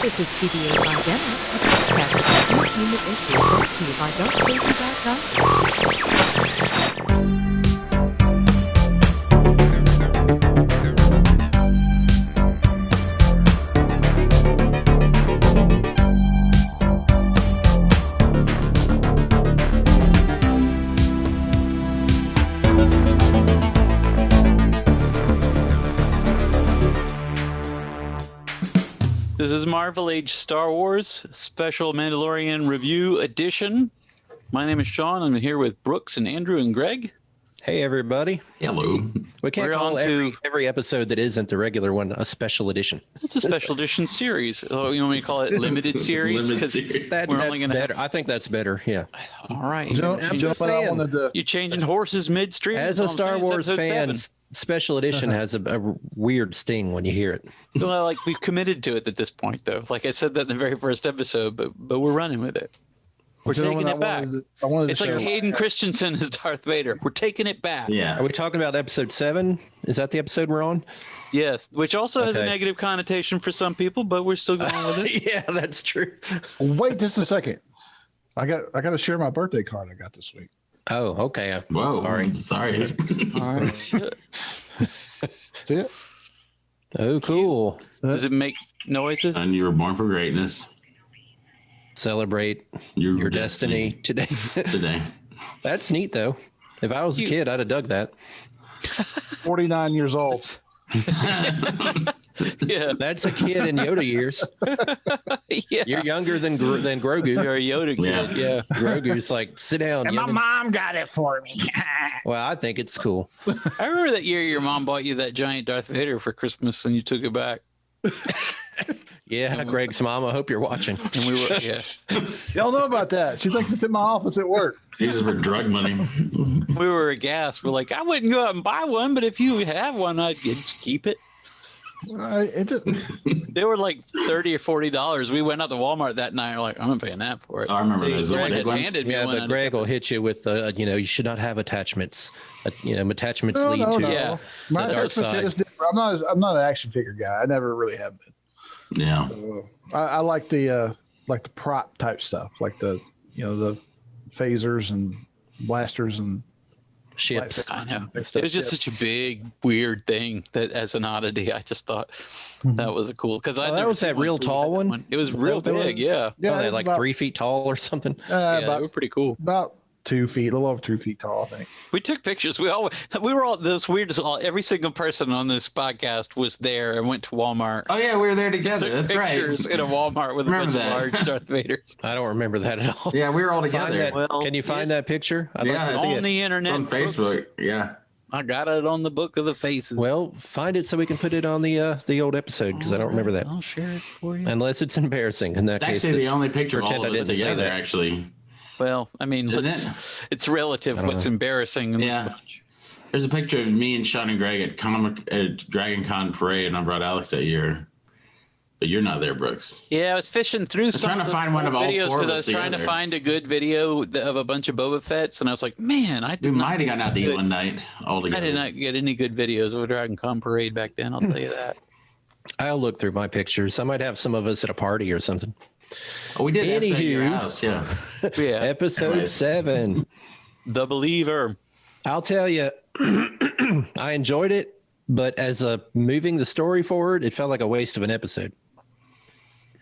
This is TVA by Gemma, a podcast about entertainment issues brought to you by darkcrazy.com. This is Marvel Age Star Wars Special Mandalorian Review Edition. My name is Sean. I'm here with Brooks and Andrew and Greg. Hey, everybody. Hello. We can't call every episode that isn't the regular one a special edition. It's a special edition series. Oh, you want me to call it limited series? Limited series. That's better. I think that's better, yeah. All right. I'm just saying, you're changing horses midstream? as a Star Wars fan, special edition has a weird sting when you hear it. Well, like, we've committed to it at this point, though. Like I said that in the very first episode, but we're running with it. We're taking it back. It's like Hayden Christensen as Darth Vader. We're taking it back. Yeah. Are we talking about episode 7? Is that the episode we're on? Yes, which also has a negative connotation for some people, but we're still going with it. Yeah, that's true. Wait just a second. I got to share my birthday card I got this week. Oh, okay. Whoa, sorry. All right. See it? Oh, cool. Does it make noises? And you were born for greatness. Celebrate your destiny today. Today. That's neat, though. If I was a kid, I'd have dug that. 49 years old. Yeah, that's a kid in Yoda years. Yeah. You're younger than Grogu. You're a Yoda kid. Yeah. Grogu's like, sit down. And my mom got it for me. Well, I think it's cool. I remember that year your mom bought you that giant Darth Vader for Christmas, and you took it back. Yeah, Greg's mom. I hope you're watching. And we were, yeah. Y'all know about that. She thinks it's in my office at work. Use it for drug money. We were aghast. We're like, I wouldn't go out and buy one, but if you have one, I'd just keep it. They were like $30 or $40. We went out to Walmart that night. We're like, I'm not paying that for it. I remember those big ones. Yeah, but Greg will hit you with, you should not have attachments. Attachments lead to yeah. My the dark side. is different. I'm not an action figure guy. I never really have been. Yeah. So, I like the prop type stuff, like the phasers and blasters and ships. I know. It was just such a big, weird thing that as an oddity, I just thought that was a cool. Because that was that real tall one. It was real big. Yeah. Yeah. They're like 3 feet tall or something. Yeah, they were pretty cool. About 2 feet, a little over 2 feet tall, I think. We took pictures. We were all this weird. Every single person on this podcast was there and went to Walmart. Oh yeah, we were there together. Took That's right. pictures in a Walmart with a bunch of large Darth Vaders. I don't remember that at all. Yeah, we were all together. Can you find that picture? I'd like to see on the internet. It's on Facebook. Yeah. I got it on the Book of the Faces. Well, find it so we can put it on the old episode because I don't remember that. I'll share it for you. Unless it's embarrassing. In that It's case, actually the only picture of all of us didn't say together. that. Actually. Well, I mean, it's relative what's embarrassing. Yeah. There's a picture of me and Sean and Greg at Dragon Con Parade, and I brought Alex that year. But you're not there, Brooks. Yeah, I was fishing through some trying to find one of all videos four of because I us was trying to together. find a good video of a bunch of Boba Fetts, and I was like, man, We might have gone out to eat one night all I together. did not get any good videos of a Dragon Con Parade back then, I'll tell you that. I'll look through my pictures. I might have some of us at a party or something. Oh, we did have that at your Anywho. house, yeah. Yeah. Episode Anyways. 7. The Believer. I'll tell you, I enjoyed it, but as moving the story forward, it felt like a waste of an episode.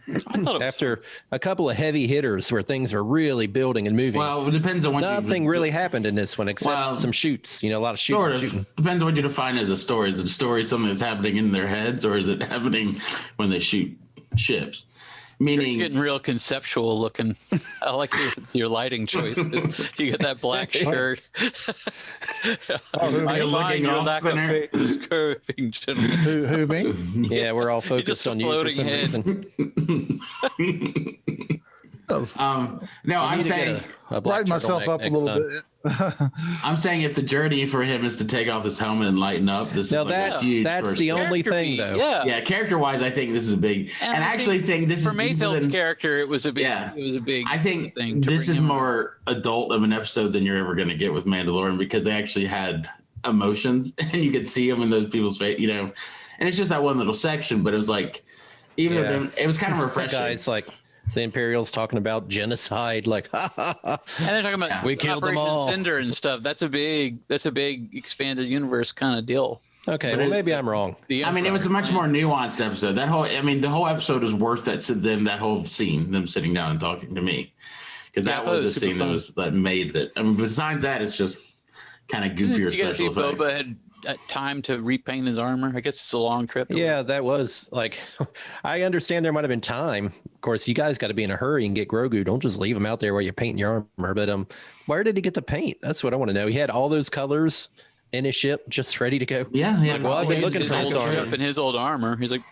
I thought it was After a couple of heavy hitters where things are really building and moving. Well, it depends on what Nothing really happened in this one except some shoots. A lot of shooting. Sort of. shooting. Depends on what you define as a story. Is the story something that's happening in their heads, or is it happening when they shoot ships? It's Meaning, getting real conceptual looking. I like your lighting choices. You get that black shirt. you're looking off center. Curving gentleman. Who me? Yeah, we're all focused just a on you for floating some head. reason. no, I'm saying a black Brighten myself turtleneck up a next little time. bit. I'm saying if the journey for him is to take off this helmet and lighten up, this Now is like a huge that's first the step. only Character thing, beat, though. Yeah. Yeah, character-wise, I think this is a big. And I actually think this for is deeper Mayfeld's than- character, it was a big. Yeah. It was a big. I think thing to this bring is him more adult of an episode than you're ever going to get with Mandalorian because they actually had emotions and you could see them in those people's face, And it's just that one little section, but it was like Even though it was kind of refreshing. Guys, like the Imperials talking about genocide, like, and they're talking about we killed them all. Cinder and stuff. That's a big expanded universe kind of deal. Okay, well, maybe I'm wrong. I mean, it was a much more nuanced episode. The whole episode was worth that whole scene, them sitting down and talking to me, because that was the scene that made it. I mean, besides that, it's just kind of goofier special effects. Boba had time to repaint his armor. I guess it's a long trip. Yeah, that was like, I understand there might have been time. Of course, you guys got to be in a hurry and get Grogu. Don't just leave him out there while you're painting your armor. But where did he get the paint? That's what I want to know. He had all those colors in his ship just ready to go. Yeah, like, well, I've been looking for his armor. In his old armor. He's like,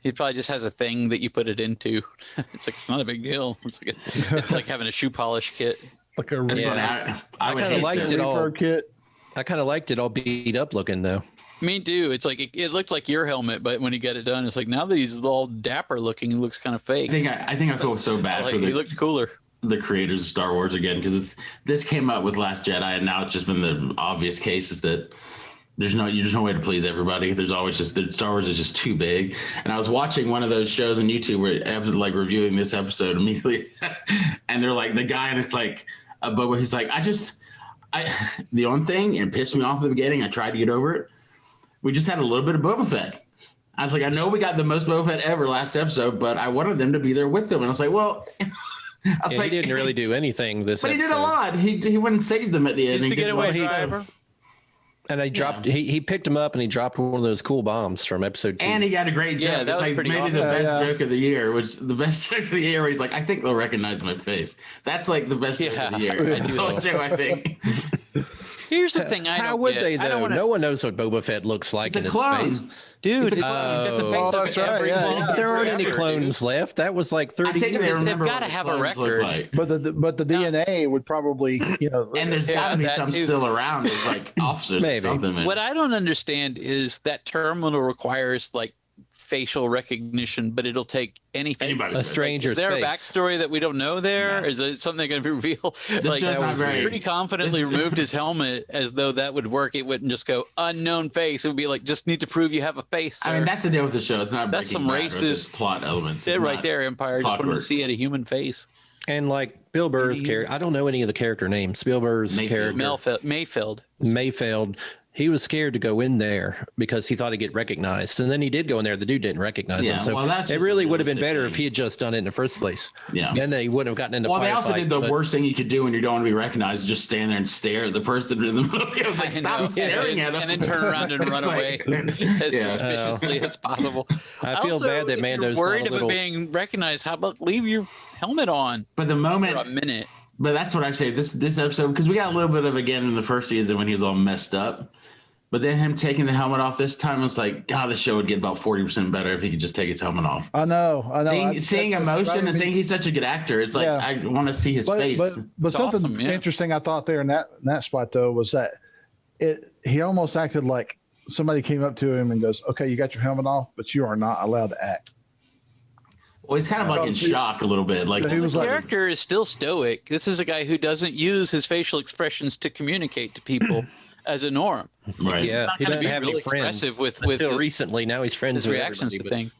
he probably just has a thing that you put it into. It's like, it's not a big deal. It's like having a shoe polish kit. Like a I kind of liked it all. Kit. I kind of liked it all beat up looking though. Me too. It's like it looked like your helmet, but when he got it done, it's like now that he's all dapper looking, he looks kind of fake. I think I feel so bad for he looked cooler. The creators of Star Wars again, because this came up with Last Jedi, and now it's just been the obvious case is that there's no way to please everybody. There's always Star Wars is just too big. And I was watching one of those shows on YouTube where I was like reviewing this episode immediately, and they're like the guy, and it's like, but he's like, the only thing it pissed me off at the beginning. I tried to get over it. We just had a little bit of Boba Fett. I was like, I know we got the most Boba Fett ever last episode, but I wanted them to be there with them. And I was like, well. He didn't really do anything this but episode. He did a lot. He went and saved them at the end. Just to get away driver. And they dropped. He picked him up and he dropped one of those cool bombs from episode 2. And he got a great joke. It's like maybe awesome. The best joke of the year, which the best joke of the year where he's like, I think they'll recognize my face. That's like the best joke of the year. It's also, I think. Here's the thing. How would they though? No one knows what Boba Fett looks like in his face. Dude, that's right. Yeah. There aren't any clones left. That was like 30 years. They've got to have a record. Like. But the DNA would probably, and there's got to be some still around as like officers or something. What I don't understand is that terminal requires like facial recognition, but it'll take anything. A stranger's face. Is there face. A backstory that we don't know there? No. Is it something going to be revealed? Like that was pretty confidently removed his helmet as though that would work. It wouldn't just go unknown face. It would be like, just need to prove you have a face. Sir. I mean, that's the deal with the show. It's not that's some racist plot elements. It's right there, Empire. Just wanted to see it a human face. And like Bill Burr's character, I don't know any of the character names. Bill Burr's character, Mayfeld. He was scared to go in there because he thought he'd get recognized. And then he did go in there. The dude didn't recognize him. So it really would have been better if he had just done it in the first place. Yeah. And they wouldn't have gotten into they also did the worst thing you could do when you don't want to be recognized, just stand there and stare at the person in the movie. I was like, stop staring at him. And then turn around and run away as suspiciously as possible. I feel bad that Mando's worried about being recognized. How about leave your helmet on? But the moment. For a minute. But that's what I say. This episode, because we got a little bit of, again, in the first season when he was all messed up. But then him taking the helmet off this time, was like, God, this show would get about 40% better if he could just take his helmet off. I know. Seeing emotion and seeing he's such a good actor, it's like, I want to see his face. But something awesome, interesting I thought there in that spot, though, was that he almost acted like somebody came up to him and goes, okay, you got your helmet off, but you are not allowed to act. Well, he's kind of like in shock a little bit. Like his character is still stoic. This is a guy who doesn't use his facial expressions to communicate to people. As a norm, right? Yeah, he doesn't have any friends until recently. Now he's friends with reactions to things,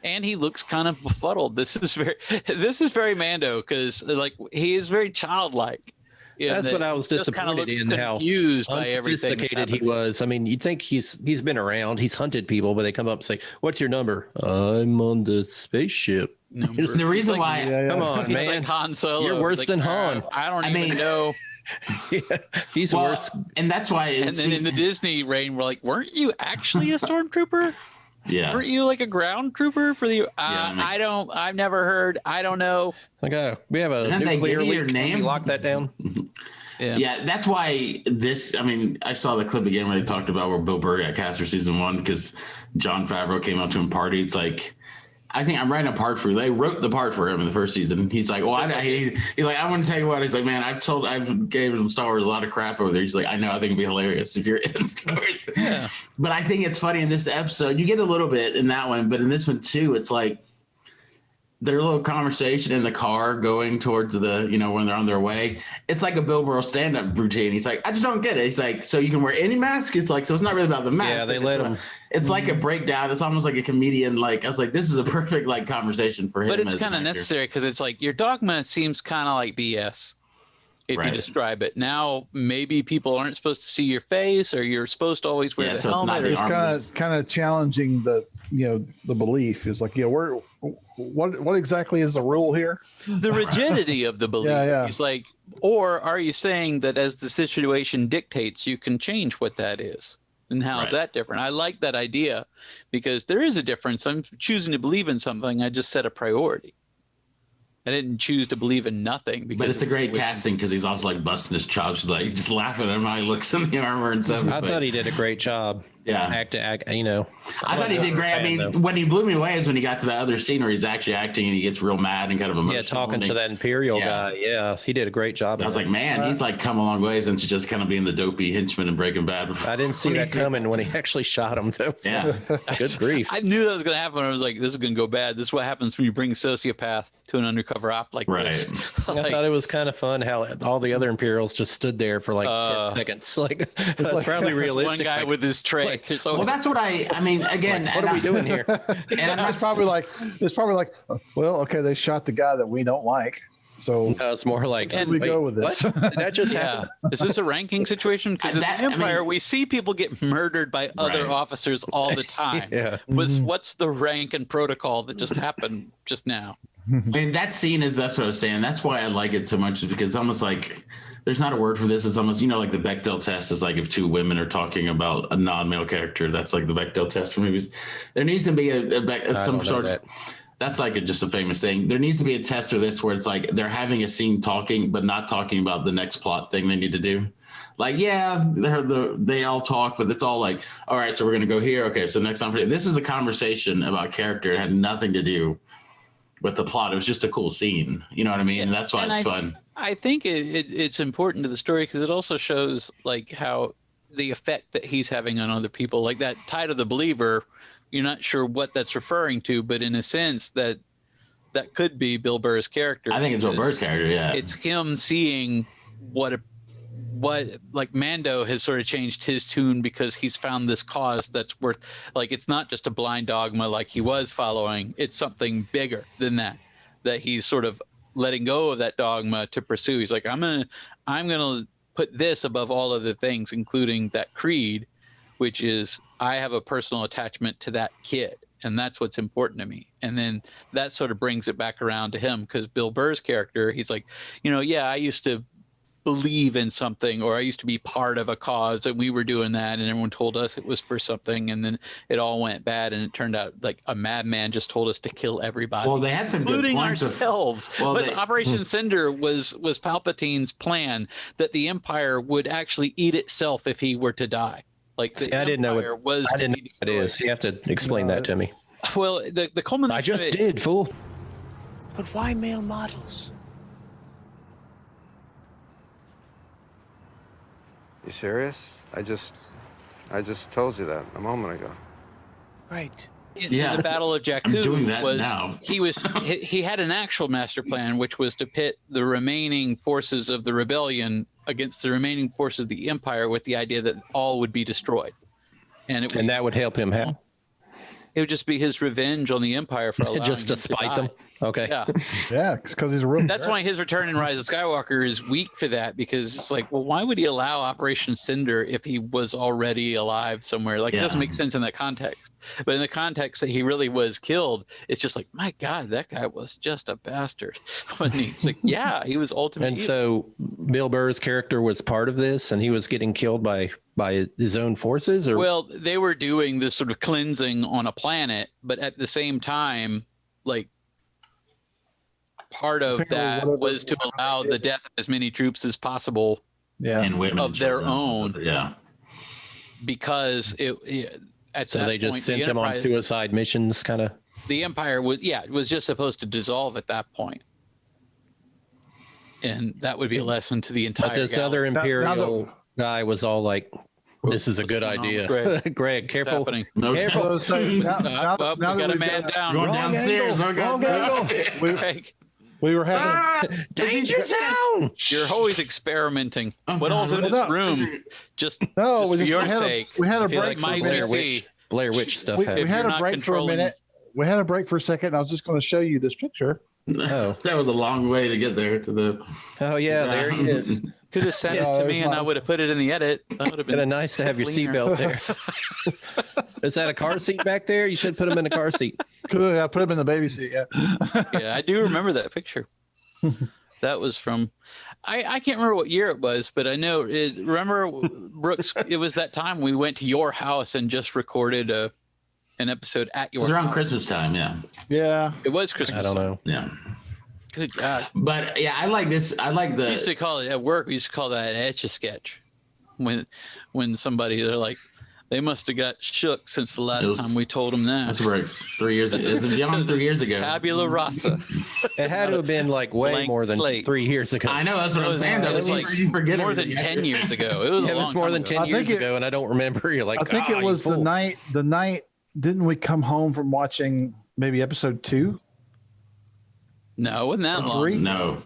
and he looks kind of befuddled. This is very Mando because like he is very childlike. That's what I was disappointed in, how unsophisticated he was. I mean, you'd think he's been around, he's hunted people, but they come up and say, "What's your number?" I'm on the spaceship. The reason why, come on, man, like Han Solo. You're worse than Han. I don't even know. He's worse, and that's why. And then in the Disney reign, we're like, weren't you actually a stormtrooper? Yeah. Weren't you like a ground trooper for the? I've never heard. I don't know. Okay, we have a nuclear leak. Name? Lock that down. Yeah, that's why this. I mean, I saw the clip again where they talked about where Bill Burr got cast for season 1 because Jon Favreau came up to him party. It's like, I think I'm writing a part for you. They wrote the part for him in the first season. He's like, well, he's like, I want to tell you what. He's like, man, I've gave Star Wars a lot of crap over there. He's like, I know, I think it'd be hilarious if you're in Star Wars. Yeah. But I think it's funny in this episode. You get a little bit in that one, but in this one too, it's like their little conversation in the car going towards the, you know, when they're on their way, it's like a Bill Burr stand-up routine. He's like, I just don't get it. He's like, so you can wear any mask? It's like, so it's not really about the mask. Yeah, they let him. It's like a breakdown. It's almost like a comedian. Like, I was like, this is a perfect like conversation for him. But it's kind of necessary because it's like your dogma seems kind of like BS. If you describe it now, maybe people aren't supposed to see your face, or you're supposed to always wear the helmet. It's kind of challenging the, you know, the belief is like, yeah, what exactly is the rule here? The rigidity of the belief. Yeah. He's like, or are you saying that as the situation dictates, you can change what that is? And how is that different? I like that idea because there is a difference. I'm choosing to believe in something. I just set a priority. I didn't choose to believe in nothing. But it's a great casting because he's also like busting his chops, like just laughing at him how he looks in the armor and stuff. I thought he did a great job. Yeah. You know. I thought he did great. I mean, when he blew me away is when he got to that other scene where he's actually acting and he gets real mad and kind of emotional. Yeah, talking to that Imperial guy. Yeah, he did a great job. I was like, man, he's like come a long way since just kind of being the dopey henchman in Breaking Bad. I didn't see that coming when he actually shot him, though. Yeah. Good grief. I knew that was going to happen. I was like, this is going to go bad. This is what happens when you bring a sociopath to an undercover op like this. I thought it was kind of fun how all the other Imperials just stood there for like 10 seconds. Like, that's probably realistic. One guy with his tray. Well, that's what I mean, again, what are we doing here? And it's probably like, well, okay, they shot the guy that we don't like. So it's more like, we go with this. Did that just happen? Is this a ranking situation? Because in the Empire, we see people get murdered by other officers all the time. What's the rank and protocol that just happened just now? I mean, that scene that's what I was saying. That's why I like it so much, is because it's almost like there's not a word for this. It's almost, you know, like the Bechdel test is like if two women are talking about a non-male character, that's like the Bechdel test for movies. There needs to be some sort. That's like just a famous thing. There needs to be a test for this where it's like they're having a scene talking, but not talking about the next plot thing they need to do. Like, yeah, they all talk, but it's all like, all right, so we're going to go here. Okay, so next time. This is a conversation about character. It had nothing to do with the plot. It was just a cool scene. You know what I mean? And that's why it's fun. I think it's important to the story because it also shows like how the effect that he's having on other people, like that Tide of the Believer, you're not sure what that's referring to, but in a sense that could be Bill Burr's character. I think it's Bill Burr's character. Yeah. It's him seeing what like Mando has sort of changed his tune because he's found this cause that's worth, like, it's not just a blind dogma like he was following. It's something bigger than that he's sort of letting go of that dogma to pursue. He's like, I'm gonna put this above all other things, including that creed, which is I have a personal attachment to that kid, and that's what's important to me. And then that sort of brings it back around to him, because Bill Burr's character, he's like, you know, yeah, I used to believe in something, or I used to be part of a cause, and we were doing that, and everyone told us it was for something, and then it all went bad, and it turned out like a madman just told us to kill everybody. Well, they had some including good points ourselves. But Operation Cinder was Palpatine's plan that the Empire would actually eat itself if he were to die. Like I didn't know what it is. You have to explain that to me. Well, the culmination. I just did, fool. But why male models? You serious? I just told you that a moment ago. Right. The Battle of Jakku, I'm doing that now. he had an actual master plan, which was to pit the remaining forces of the rebellion against the remaining forces of the Empire, with the idea that all would be destroyed, and that would help him how? It would just be his revenge on the Empire for allowing just to spite them. Okay. Yeah, because he's a real. That's why his return in Rise of Skywalker is weak for that, because it's like, well, why would he allow Operation Cinder if he was already alive somewhere? Like, it doesn't make sense in that context. But in the context that he really was killed, it's just like, my God, that guy was just a bastard. It's like, yeah, he was ultimately. And so Bill Burr's character was part of this, and he was getting killed by his own forces, or well, they were doing this sort of cleansing on a planet, but at the same time, like, part of that was to allow the death of as many troops as possible, and women of their own, because they just sent them on suicide missions, kind of. The Empire was just supposed to dissolve at that point, and that would be a lesson to the entire. But this other Imperial guy was all like, This is a good idea. Greg, careful. No, Careful. We got a man down. Going downstairs. Wrong angle. We were having Danger zone. You're always experimenting. What all's in this room? Just no. for your sake. We had a I feel break. like some Blair Witch stuff. We happened. had a not break for a minute. We had a break for a second. And I was just going to show you this picture. Oh, that was a long way to get there to the. Oh yeah, there he is. Could have sent it to me, and I would have put it in the edit. That would have been Kind of nice to have your seatbelt there. Is that a car seat back there? You should put him in a car seat. Good. I put him in the baby seat. Yeah. Yeah, I do remember that picture. That was from, I can't remember what year it was, but I know. Remember, Brooks? It was that time we went to your house and just recorded an episode at your. It was around house. Christmas time, yeah. Yeah. It was Christmas. I don't know. Yeah. Good God. But yeah, I like this. I like We used to the. call it at work. We used to call that Etch-a-Sketch. When somebody, they're like, they must have got shook since the last time we told them that. That's Brooks. 3 years ago. It's beyond 3 years ago. Tabula rasa. It had to have been like way Blank more than slate. 3 years ago. I know. That's what I'm saying. It Though. was like You forget more than everything. 10 years ago. It was a It long was more time than ago. 10 I think years ago, and I don't remember. You're like, I think it was the night. The night. Didn't we come home from watching maybe episode 2? No, it wasn't that long. Three? No,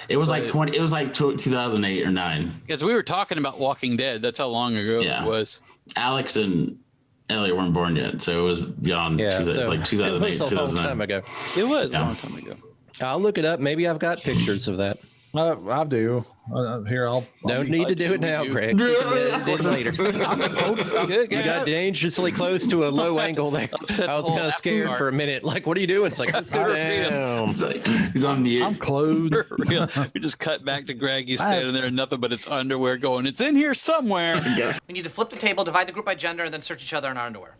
it was like 20. It was like 2008 or 9. Because we were talking about Walking Dead. That's how long ago Yeah. it was. Alex and Elliot weren't born yet, so it was beyond. Yeah, it's like at 2008, least a long 2009. time ago. It was Yeah. a long time ago. I'll look it up. Maybe I've got pictures of that. I do. Here, I'll. Don't need to do it now, Greg. You can do it later. Good You got dangerously close to a low angle there. Upset I was the whole kind of scared apple for a minute. Like, what are you doing? It's like, let's go down. It's like, he's on mute. I'm clothed. Real. We just cut back to Greg. He's standing there in nothing but his underwear going, it's in here somewhere. We need to flip the table, divide the group by gender, and then search each other in our underwear.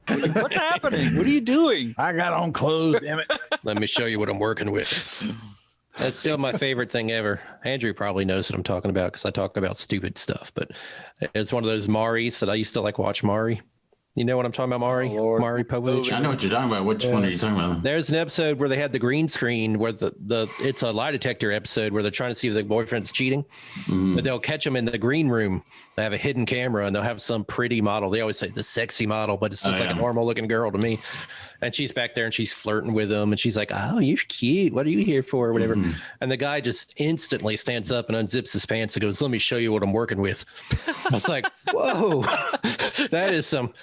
Like, what's happening? What are you doing? I got on clothes. Damn it. Let me show you what I'm working with. That's still my favorite thing ever. Andrew probably knows what I'm talking about because I talk about stupid stuff, but it's one of those Maris that I used to like watch Mari. You know what I'm talking about, Mari? Mari Povich. I know what you're talking about. Which one are you talking about? There's an episode where they had the green screen where it's a lie detector episode where they're trying to see if the boyfriend's cheating, but they'll catch him in the green room. They have a hidden camera and they'll have some pretty model. They always say the sexy model, but it's just like a normal looking girl to me. And she's back there and she's flirting with him and she's like, "Oh, you're cute. What are you here for?" Or whatever. And the guy just instantly stands up and unzips his pants and goes, "Let me show you what I'm working with." I was like, whoa, that is some.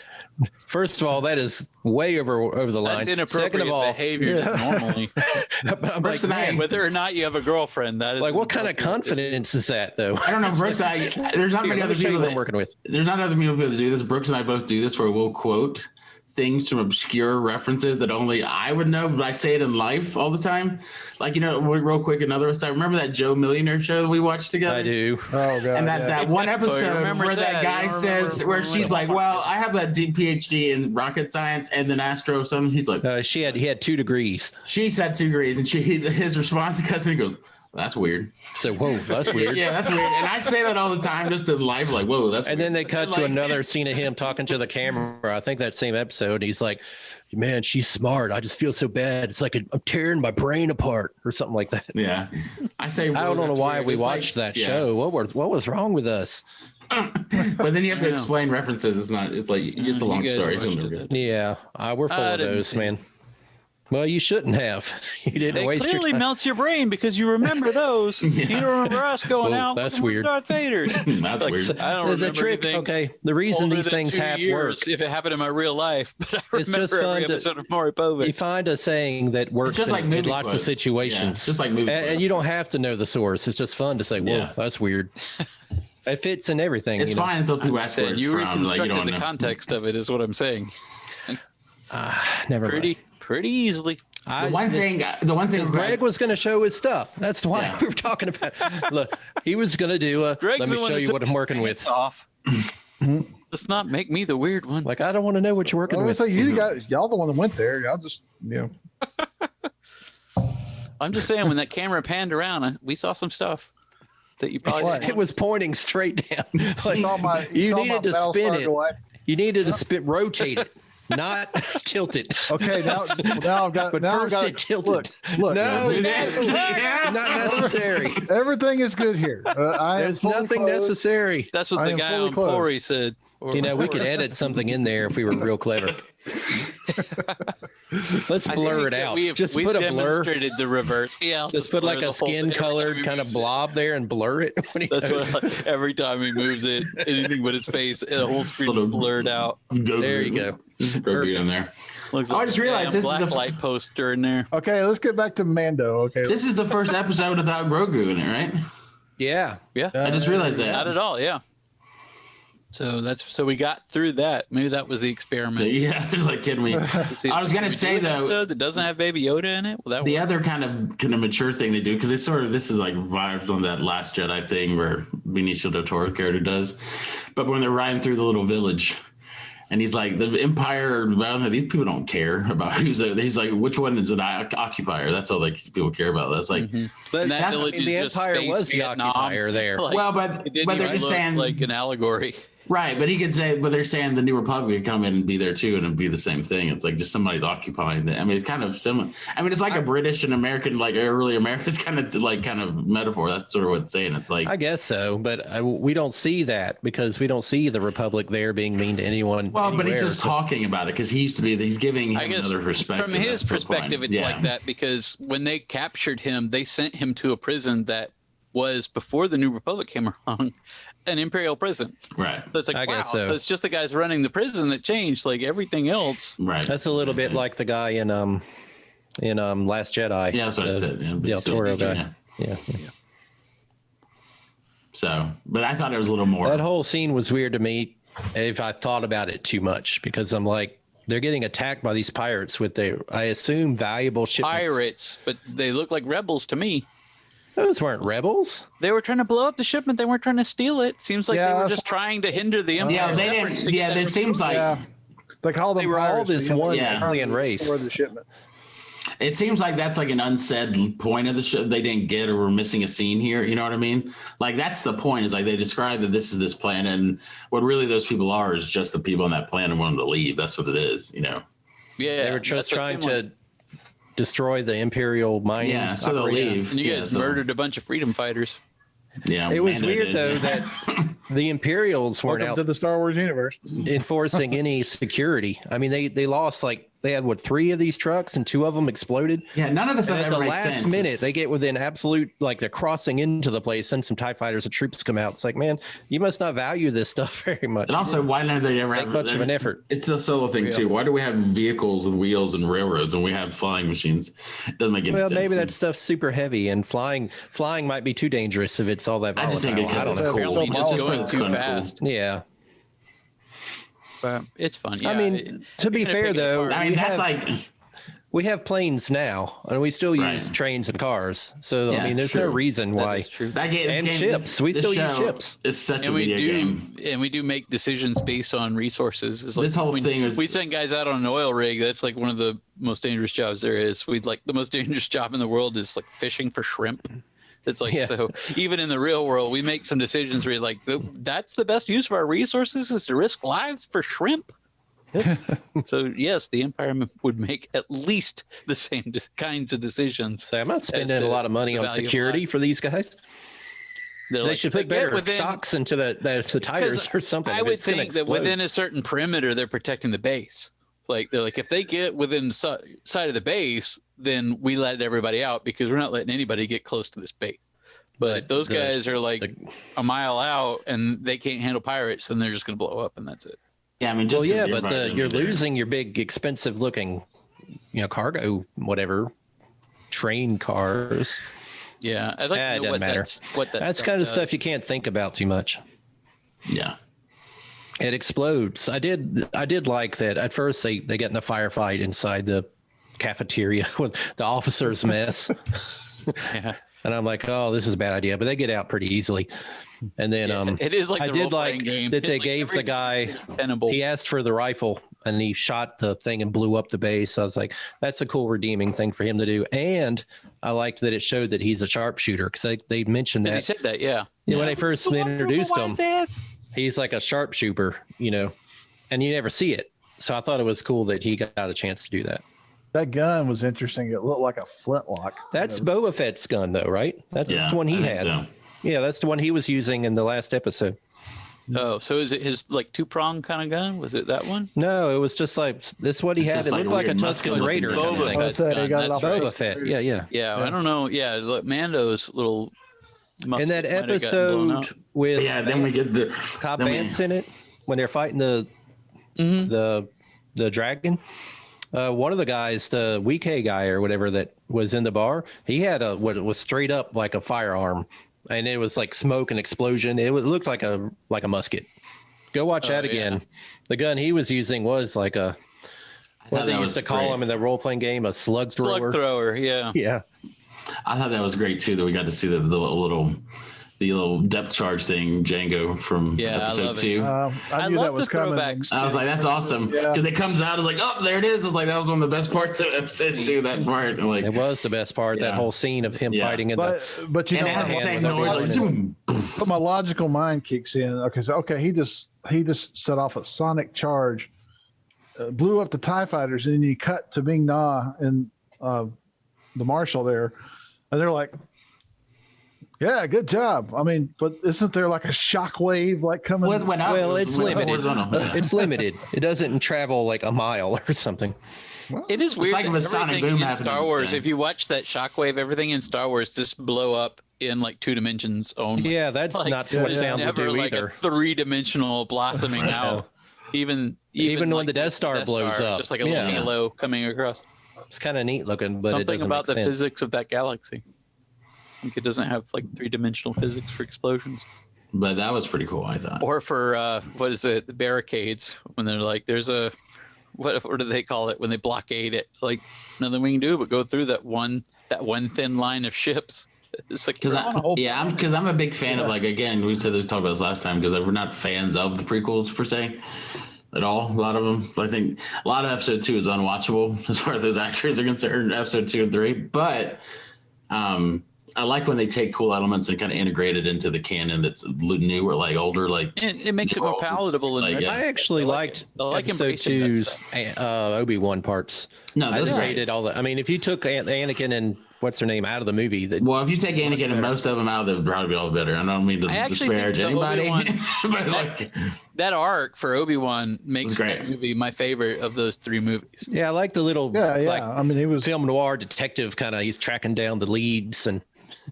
First of all, that is way over the line. That's inappropriate Second of all, behavior normally. But I'm like, man, Whether or not you have a girlfriend, that is like, what kind of confidence is that, though? I don't know, Brooks. There's not many Let me other show you people what that I'm working with. There's not other people that do this. Brooks and I both do this, where we'll quote things from obscure references that only I would know, but I say it in life all the time. Like, real quick, another time. Remember that Joe Millionaire show that we watched together? I do. Oh god. And that one episode where that guy says, where she's like, "Well, I have a PhD in rocket science and then astro something." He's like, He had 2 degrees. she said 2 degrees, and his response to customer goes, "That's weird." So, whoa, that's weird. Yeah, that's weird. And I say that all the time, just in life, like, "Whoa, that's." And weird. then they cut to another scene of him talking to the camera. I think that same episode. He's like, "Man, she's smart. I just feel so bad. It's like I'm tearing my brain apart," or something like that. Yeah, I say. I don't know that's why weird. we It's watched like, that show. What was wrong with us? But then you have to explain references. It's not. It's like it's a long guys story. watched It's it. Yeah, we're full of didn't those, see man. Well, you shouldn't have. You didn't It waste your clearly time. melts your brain because you remember those. You don't remember us going Well, out. that's looking for weird. Darth Vader's. That's weird. I don't The remember trick, anything okay, the reason older these than things 2 have years work. if it happened in my real life. But I It's remember just fun every to- episode of Maury Povich. You find a saying that works just like in movie lots quotes. of situations. Yeah, it's just like movie and quotes. you don't have to know the source. It's just fun to say, "Whoa, Yeah. that's weird." It fits in everything. It's fine until people I'm ask where saying it's you from. Like, you reconstructed don't the know. context of it is what I'm saying. Never Pretty easily. The one thing is Greg was going to show his stuff. That's why Yeah. we were talking about. Look, he was going to do a. Greg's Let me the one show that you took what I'm his working pants with. Off. Let's not make me the weird one. Like, I don't want to know what you're working Well, with. it's like y'all the one that went there. Y'all just I'm just saying, when that camera panned around, we saw some stuff that you probably What? didn't It was pointing straight down. Like, saw my you saw needed my to spin it. Battlestar Galactica. You needed to rotate it. not tilted. Okay, now I've got. But now first I've got, it tilted. Look, No, Yeah. not necessary. everything is good here. There's nothing necessary. That's what I the am guy fully on clothed. Pori said. You know, we could edit something in there if we were real clever. Let's blur it out. Just we've put a blur. demonstrated the reverse. Yeah, I'll Just put like blur a the whole thing skin colored every time kind he of moves blob there and blur it when he it. That's does. what every time he moves it, anything but his face, the whole screen is Little- blurred out. There you go. Go in there. Looks I just realized this is black the light poster in there. Okay, let's get back to Mando. Okay, This is the first episode without Grogu in it, right? Yeah. Yeah, I just realized that. not at all. Yeah. So we got through that. Maybe that was the experiment. Yeah, like kidding me. I was gonna say though, episode that doesn't have Baby Yoda in it. Will that the work? other kind of mature thing they do, because this is like vibes on that Last Jedi thing where Benicio del Toro character does, but when they're riding through the little village. And he's like, the Empire, these people don't care about who's there. He's like, which one is an occupier? That's all like people care about. That's like, But that village is the just Empire space was the Vietnam. occupier there. Like, well, but it didn't they're even just look saying like an allegory. right. But he could say, but they're saying the New Republic could come in and be there too, and it'd be the same thing. It's like just somebody's occupying it. I mean, it's kind of similar. I mean, it's like a British and American, like early America's kind of metaphor. That's sort of what it's saying. It's like, I guess so, but we don't see that because we don't see the Republic there being mean to anyone. well, but he's anywhere, just so- talking about it because he used to be. He's giving him I guess another perspective. from his That's the point. perspective, it's Yeah. like that because when they captured him, they sent him to a prison that was before the New Republic came along, an Imperial prison. Right. So it's like, I wow. guess so. So it's just the guys running the prison that changed. Like everything else. Right. That's a little bit like the guy in Last Jedi. Yeah, that's what I said. Yeah, The El Toro guy. yeah. Yeah. So, but I thought it was a little more. That whole scene was weird to me if I thought about it too much because I'm like, they're getting attacked by these pirates with their, I assume, valuable shipments. Pirates, but they look like rebels to me. Those weren't rebels. They were trying to blow up the shipment. They weren't trying to steal it. Seems like Yeah, they were that's- just trying to hinder the Empire. yeah, they didn't. Yeah, it seems like yeah, they call them. They were all pirates, this but one Yeah. alien race. For the shipment. it seems like that's like an unsaid point of the show. They didn't get, or we're missing a scene here. You know what I mean? Like that's the point. Is like they describe that this is this planet, and what really those people are is just the people on that planet wanting to leave. That's what it is. You know. Yeah, They were just that's what trying it seemed like. to destroy the Imperial mining. Yeah, so they'll operation. leave. And you Yeah, guys so- murdered a bunch of freedom fighters. Yeah, It was Mando weird did. though that the Imperials weren't Welcome out to the Star Wars universe. enforcing any security. I mean, they lost like they had 3 of these trucks and 2 of them exploded. Yeah, none of this And stuff at ever the makes last sense. minute, they get within absolute, like they're crossing into the place, and some TIE fighters and troops come out. It's like, man, you must not value this stuff very much. And also, why don't they ever Make have much of an effort. It's the solo thing too. Why do we have vehicles with wheels and railroads when we have flying machines? It doesn't make any Well, sense. maybe that stuff's super heavy, and flying might be too dangerous if it's all that I volatile. just think it I don't because know. it's cool. Apparently just going It's too kinda fast. Yeah. But it's fun. Yeah, I mean, to be you're gonna fair, pick it though, apart. I mean, we that's have- like We have planes now, and we still use Right. trains and cars. So Yeah, I mean, there's no true. reason That why. is true. that game, And this game, ships. We this still use show ships. It's such And a we video do, game. and we do make decisions based on resources. It's like This whole when thing is- we send guys out on an oil rig. That's like one of the most dangerous jobs there is. We'd like the most dangerous job in the world is like fishing for shrimp. It's like, Yeah. so even in the real world, we make some decisions where you're like, that's the best use of our resources is to risk lives for shrimp. So yes, the Empire would make at least the same kinds of decisions. So I'm not spending to a lot of money the on value of security life. for these guys. They're They like, should if put get better within- shocks into the tires or something. I if would it's gonna think that explode. within a certain perimeter, they're protecting the base. Like they're like, if they get within side of the base, then we let everybody out because we're not letting anybody get close to this base. But those guys are like a mile out and they can't handle pirates, then they're just going to blow up and that's it. Yeah, I mean, just Well, yeah, 'cause but everybody's you're there. losing your big, expensive looking, cargo, whatever, train cars. Yeah, I'd like it to know doesn't what matter. what that That's stuff kind of does. stuff you can't think about too much. Yeah, It explodes. I did like that. At first, they get in the firefight inside the cafeteria with the officers' mess. Yeah. And I'm like, oh, this is a bad idea. But they get out pretty easily. And then It is like I the did role-playing like game. that It's they like gave the everything guy, is tenable. he asked for the rifle and he shot the thing and blew up the base. I was like, that's a cool redeeming thing for him to do. And I liked that it showed that he's a sharpshooter because they mentioned He that said that, yeah. when they first introduced him. He's like a sharpshooter, and you never see it. So I thought it was cool that he got a chance to do that. That gun was interesting. It looked like a flintlock. That's Boba Fett's gun, though, right? That's the one he had. So. Yeah, that's the one he was using in the last episode. Oh, so is it his like 2-prong kind of gun? Was it that one? No, it was just like this. What he had. It looked like a Tusken Raider. Boba Fett. Yeah. I don't know. Yeah, look, Mando's little. In that episode with then we get the Cobb Vanth in it when they're fighting the dragon. One of the guys, the Weekay guy or whatever that was in the bar, he had what was straight up like a firearm, and it was like smoke and explosion. It looked like a musket. Go watch that again. Yeah. The gun he was using was like a what they used to call him in the role playing game, a slug thrower. Slug thrower, yeah. Yeah. I thought that was great too that we got to see the little depth charge thing, Django from episode 2. I knew that was coming. I was like, that's awesome because it comes out. I was like, oh, there it is. It's like that was one of the best parts of episode 2. That part, like it was the best part. That whole scene of him fighting in but you know, it has the same noise. But my logical mind kicks in. Okay, he just set off a sonic charge, blew up the TIE fighters, and then you cut to Ming Na and the marshal there. And they're like, yeah, good job. I mean, but isn't there like a shockwave like coming? Well, it's limited. It's limited. It doesn't travel like a mile or something. Well, it is weird. It's like a sonic boom happening. Star Wars. If you watch that shockwave, everything in Star Wars just blow up in like 2 dimensions only. Yeah, that's like, not what sound would do like either. A 3-dimensional blossoming out. Even when like the Death Star blows up, just like a little halo coming across. It's kind of neat looking, but it doesn't about make the sense. physics of that galaxy. I think it doesn't have like 3-dimensional physics for explosions. But that was pretty cool, I thought. Or for what is it? The barricades when they're like, there's a what do they call it when they blockade it? Like nothing we can do but go through that one thin line of ships. It's like because I'm a big fan of, like, again, we said this, talked about this last time, because we're not fans of the prequels per se at all. A lot of them, I think a lot of episode 2 is unwatchable as far as those actors are concerned, episode 2 and 3, but I like when they take cool elements and kind of integrate it into the canon that's new or like older, like it makes it more palatable. And I actually liked episode 2's Obi-Wan parts. No, I just hated all that. I mean, if you took Anakin and what's her name out of the movie, if you take Anakin and most of them out, they'd probably be all better. I don't mean to disparage anybody, but like that arc for Obi-Wan makes that movie my favorite of those 3 movies. Yeah, I like the little like, I mean, he was film noir detective kind of. He's tracking down the leads and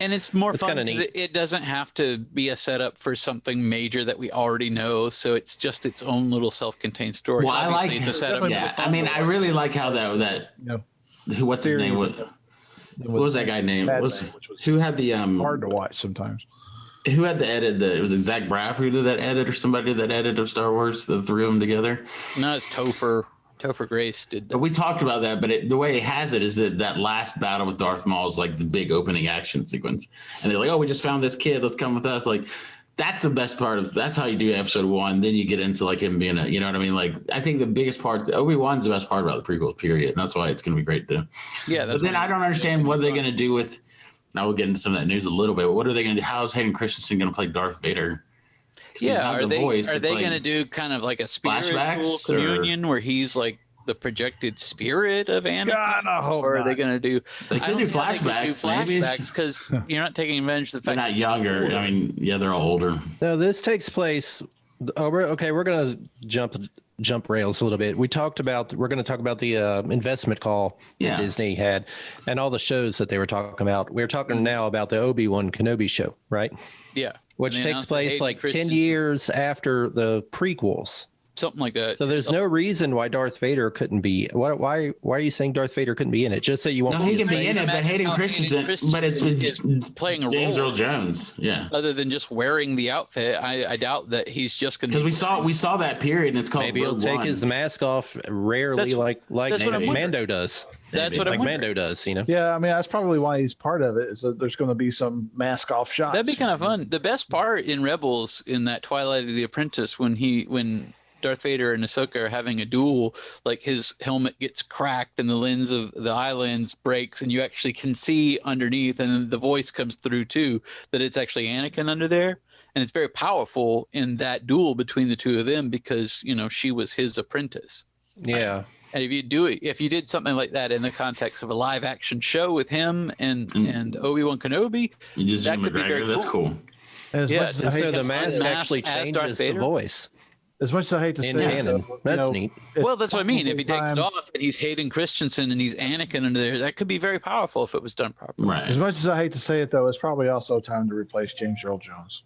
it's more fun. It doesn't have to be a setup for something major that we already know, so it's just its own little self-contained story. Well, obviously, I like the setup. Yeah, I mean, I really like how what's his name? What was that guy name? Who had the hard to watch sometimes? Who had the edit? It was Zach Braff who did that edit, or somebody did that edit of Star Wars, the 3 of them together. No, it's Topher Grace did that. But we talked about that, but the way it has it is that last battle with Darth Maul is like the big opening action sequence. And they're like, oh, we just found this kid. Let's come with us. Like, that's the best part of, that's how you do episode 1. Then you get into like him being you know what I mean? Like, I think the biggest part, Obi-Wan's the best part about the prequels, period. And that's why it's going to be great too. Yeah. But then I don't understand what they're going to do with, now we'll get into some of that news a little bit, but what are they going to do? How is Hayden Christensen going to play Darth Vader? Yeah. Are they going to do kind of like a spiritual communion where he's like the projected spirit of Anakin? God, I hope or are they going to do? They could do flashbacks, maybe, because you're not taking advantage of the fact they're not younger. I mean, yeah, they're all older. No, this takes place. We're going to jump rails a little bit. We're going to talk about the investment call that Disney had and all the shows that they were talking about. We're talking now about the Obi-Wan Kenobi show, right? Yeah, which takes place like 10 years after the prequels. Something like that. So there's no reason why Darth Vader couldn't be. Why are you saying Darth Vader couldn't be in it? Just say you won't. No, he can be in it, but Hayden Christensen, but it's playing a role. James Earl Jones, yeah. Other than just wearing the outfit, I doubt that he's just going to. Because we saw that period, and it's called. Maybe he'll take his mask off rarely, like Mando does. That's what Mando does, you know. Yeah, I mean that's probably why he's part of it. Is that there's going to be some mask off shots. That'd be kind of fun. The best part in Rebels, in that Twilight of the Apprentice, when Darth Vader and Ahsoka are having a duel, like his helmet gets cracked and the lens of the eye lens breaks and you actually can see underneath, and the voice comes through too that it's actually Anakin under there, and it's very powerful in that duel between the two of them because she was his apprentice. Yeah. And if you did something like that in the context of a live action show with him and Obi-Wan Kenobi, you just that Ewan could be very McGregor. That's cool. As Yeah, much as I And hate so to- the mask unmasked actually as Darth changes the Vader? voice as much as I hate to in say canon. it, That's neat. Well, that's what I mean. If he takes it time- off and he's Hayden Christensen and he's Anakin under there, that could be very powerful if it was done properly. Right. As much as I hate to say it, though, it's probably also time to replace James Earl Jones.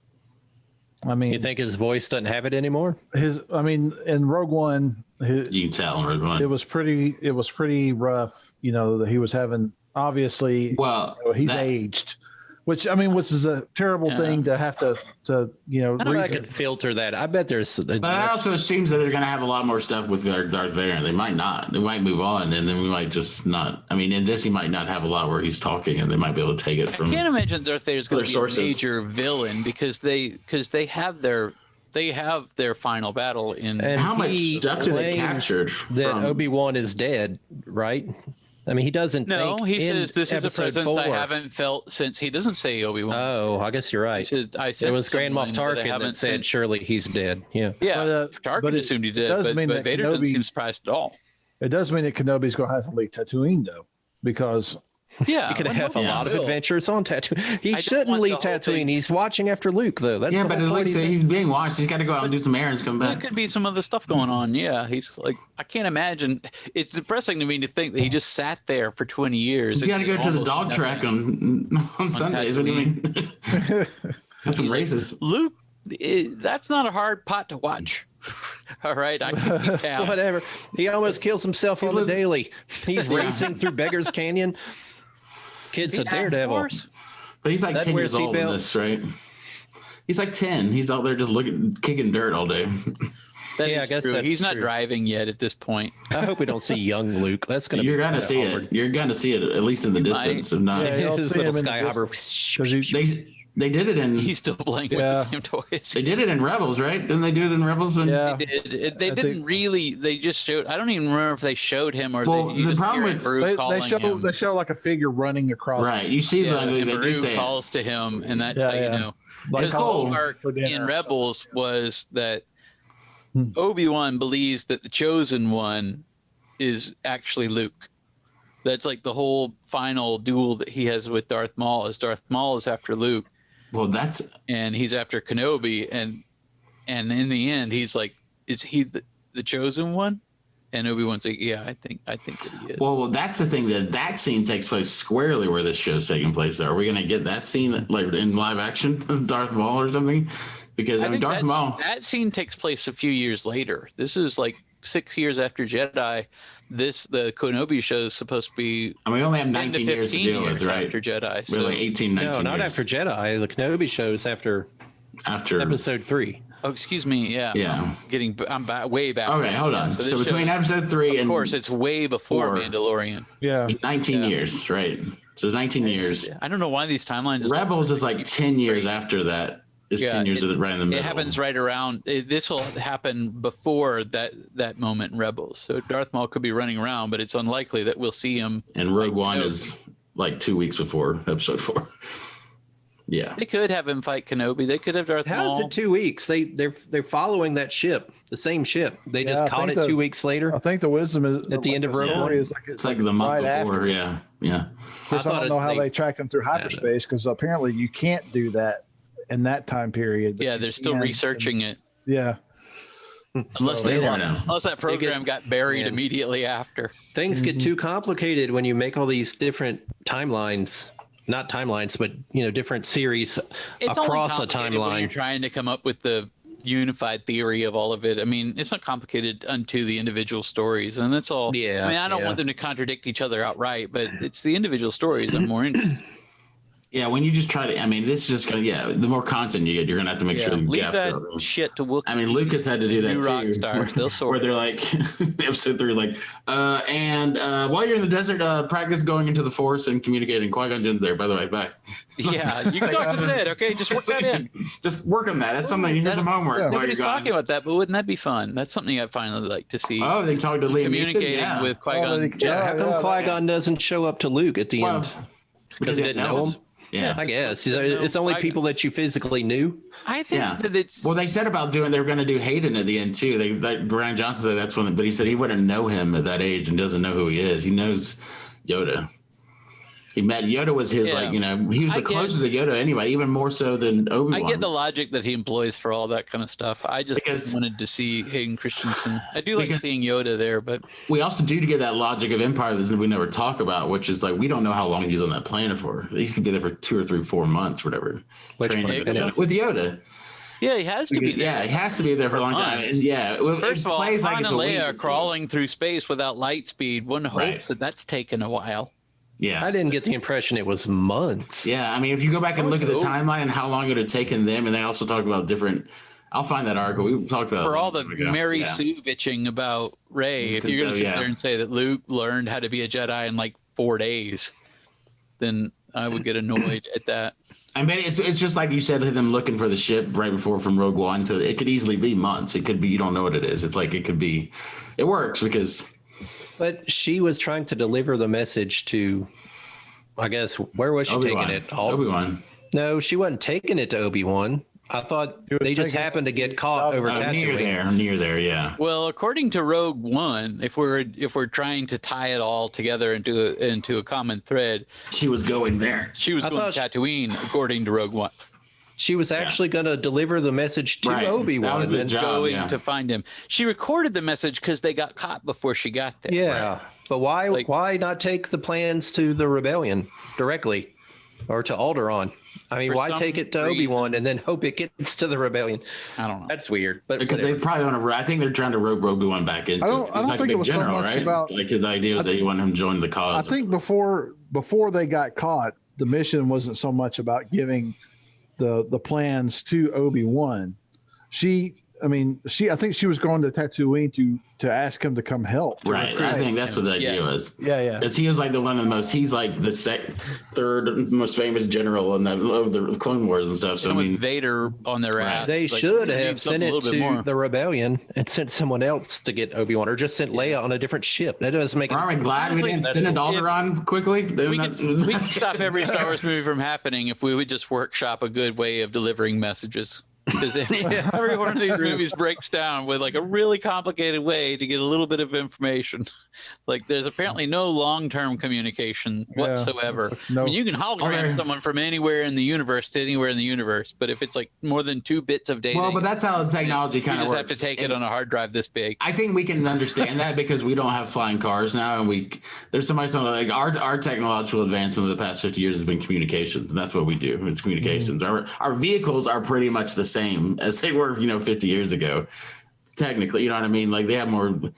I mean, You think his voice doesn't have it anymore? in Rogue One, You can tell. Right? it was pretty rough. You know, that he was having, obviously, Well, he's aged, which is a terrible thing to have to I could filter that. I bet there's. But it also seems that they're going to have a lot more stuff with Darth Vader. They might not. They might move on, and then we might just not. I mean, in this, he might not have a lot where he's talking, and they might be able to take it from. I can't imagine Darth Vader's going to be sources. a major villain because they have their final battle in. And how much he stuff do they claims captured that from- Obi-Wan is dead, right? I mean, he doesn't. No, think he in says this is a episode presence 4. I haven't felt since. He doesn't say Obi-Wan. Oh, I guess you're right. He says, I It was Grand Moff I Tarkin haven't that said, sensed." "Surely he's dead." Yeah. Yeah, but Tarkin it assumed he did, does but mean that Vader doesn't Kenobi- seem surprised at all. it does mean that Kenobi's going to have to leave Tatooine, though, because Yeah, He could well, have a no, lot of will. adventures on Tatooine. He don't shouldn't want leave the whole Tatooine. thing- He's watching after Luke, though. That's Yeah, the but it whole looks point like he's he's being watched. He's got to go out and do some errands, come There back. could be some other stuff going on. Yeah, he's like, I can't imagine. It's depressing to me to think that he just sat there for 20 years. You got to go to the dog track on Sundays. What do you mean? That's some racist. Luke, that's not a hard pot to watch. All right, I can keep tabs. Whatever. He almost kills himself on the daily. He's racing through Beggar's Canyon. Kid's a daredevil. But he's like That 10 wears years old in seatbelts. this, right? He's like 10. He's out there just kicking dirt all day. That Yeah, I is guess true. that's He's not true. driving yet at this point. I hope we don't see young Luke. That's going to be You're gonna see it. You're gonna see it at least in the You distance. If not, Yeah, you'll his see little him in the skyhopper. they did it in He's still playing with Yeah. the same toys. they did it in Rebels, right? Didn't they do it in Rebels? When, Yeah. They didn't really. They just showed. I don't even remember if they showed him or Well, you the just problem hear with- Farouk calling him. They show like a figure running across. Right. You see Yeah, they and do Farouk say it. calls to him, and that's Yeah, how you yeah. know. Like His calling whole arc for dinner in or Rebels was that Hmm. Obi-Wan believes that the chosen one is actually Luke. That's like the whole final duel that he has with Darth Maul. Is Darth Maul is after Luke, Well, that's and he's after Kenobi, and in the end, he's like, is he the chosen one? And Obi-Wan's like, yeah, I think that he is. well, that's the thing that scene takes place squarely where this show's taking place. Are we gonna get that scene like in live action, Darth Maul or something? Because I mean, think Darth Maul. that scene takes place a few years later. This is like 6 years after Jedi. The Kenobi show is supposed to be. I mean, we only have 10 to 19 years to 15 deal with, years right? After Jedi, so, Really, 18, 19 No, not years. after Jedi. The Kenobi show's after episode 3. Oh, excuse me. Yeah. Yeah. I'm way back. Okay, hold on. this So between show- episode 3 of and course, it's way before 4. Mandalorian. Yeah. 19 Yeah. years, right? So it's 19 years. I don't know why these timelines. just- Rebels is like 10 years after that. It's Yeah, 10 years of it right in the middle. It happens right around. This will happen before that moment in Rebels. So Darth Maul could be running around, but it's unlikely that we'll see him. And Rogue One Kenobi. is like 2 weeks before episode 4. Yeah. They could have him fight Kenobi. They could have Darth How Maul. is it 2 weeks? They're following that ship, the same ship. They just Yeah, I caught think it the- 2 weeks later. I think the wisdom is At the end of Rogue story One? is It's like the month right before. after. Yeah. Yeah. Just I don't know how they tracked them through hyperspace because apparently you can't do that in that time period. Yeah, they're still And- researching it. Yeah. Unless You never know. unless that program got buried Man. immediately after. Things get too complicated when you make all these different timelines. Not timelines, but different series It's only across a complicated when You're timeline. trying to come up with the unified theory of all of it. I mean, it's not complicated unto the individual stories, and that's all. Yeah, I mean, I don't yeah. want them to contradict each other outright, but it's the individual stories I'm more interested. Yeah. When you just try to, I mean, this is just going to, the more content you get, you're going to have to make sure you Leave gaps that are. shit to Will. I mean, Lucas had to do that New too. rock stars, they'll sort Where it. they're like, episode 3, like, while you're in the desert, practice going into the force and communicating. Qui-Gon Jinn's there, by the way. Bye. Yeah, you can talk to the dead. Okay, just work that in. Just work on that. That's something. Here's some homework. While Nobody's you're gone. talking about that, but wouldn't that be fun? That's something I'd finally like to see. Oh, they talk to Liam Neeson. Communicating Yeah. with Qui-Gon. they- Yeah, how come yeah, Qui-Gon doesn't show up to Luke at the Well, end? because he didn't know him? Yeah, I guess it's only people that you physically knew. I think that it's well. They said about they were going to do Hayden at the end too. Brian Johnson said that's when, but he said he wouldn't know him at that age and doesn't know who he is. He knows Yoda. He met Yoda was his he was the closest to Yoda anyway, even more so than Obi-Wan. I get the logic that he employs for all that kind of stuff. I just wanted to see Hayden Christensen. I do like seeing Yoda there, but we also do get that logic of Empire that we never talk about, which is like we don't know how long he's on that planet for. He could be there for 2 or 3, 4 months, whatever. With Yoda. Yeah, he has to be there. Yeah, he has to be there for a long time. And first of all, Han and Leia crawling through space without light speed. One hopes that's taken a while. Yeah, I didn't get the impression it was months. Yeah, I mean, if you go back and look at the timeline and how long it would have taken them, and they also talk about different. I'll find that article. We talked about for all the Mary Sue bitching about Rey. If you're going to sit there and say that Luke learned how to be a Jedi in like 4 days, then I would get annoyed at that. I mean, it's just like you said, them looking for the ship right before from Rogue One to it could easily be months. It could be you don't know what it is. It's like it could be. It works because. But she was trying to deliver the message to, I guess, where was she taking it? Obi-Wan. No, she wasn't taking it to Obi-Wan. I thought they just happened to get caught over Tatooine. Near there, yeah. Well, according to Rogue One, if we're trying to tie it all together into a common thread, she was going there. She was going to Tatooine, according to Rogue One. She was actually going to deliver the message to Obi-Wan. That was the job, going to find him. She recorded the message because they got caught before she got there. Yeah, but why not take the plans to the rebellion directly, or to Alderaan? I mean, why take it to Obi-Wan and then hope it gets to the rebellion? I don't know. That's weird. But because they probably want to. I think they're trying to rope Obi-Wan back into. I don't think it was general, so much right? about. Like the idea was that you want him to join the cause. I think before they got caught, the mission wasn't so much about giving the plans to Obi-Wan. I think she was going to Tatooine to ask him to come help. Right. I think that's what the idea was. Yeah. Because he was like one of the most. He's like the third most famous general of the Clone Wars and stuff. So I mean, Vader on their ass. They should have sent it to the rebellion and sent someone else to get Obi-Wan, or just sent Leia on a different ship. That doesn't make. Aren't we glad we didn't send Alderaan quickly? We could stop every Star Wars movie from happening if we would just workshop a good way of delivering messages. Because every one of these movies breaks down with like a really complicated way to get a little bit of information. Like there's apparently no long-term communication whatsoever. No. I mean, you can hologram someone from anywhere in the universe to anywhere in the universe, but if it's like more than 2 bits of data, but that's how the technology kind of works. You just have to take it on a hard drive this big. I think we can understand that because we don't have flying cars now, and there's somebody saying like our technological advancement of the past 50 years has been communications, and that's what we do. It's communications. Our vehicles are pretty much the same as they were 50 years ago, technically, you know what I mean? Like they have more, but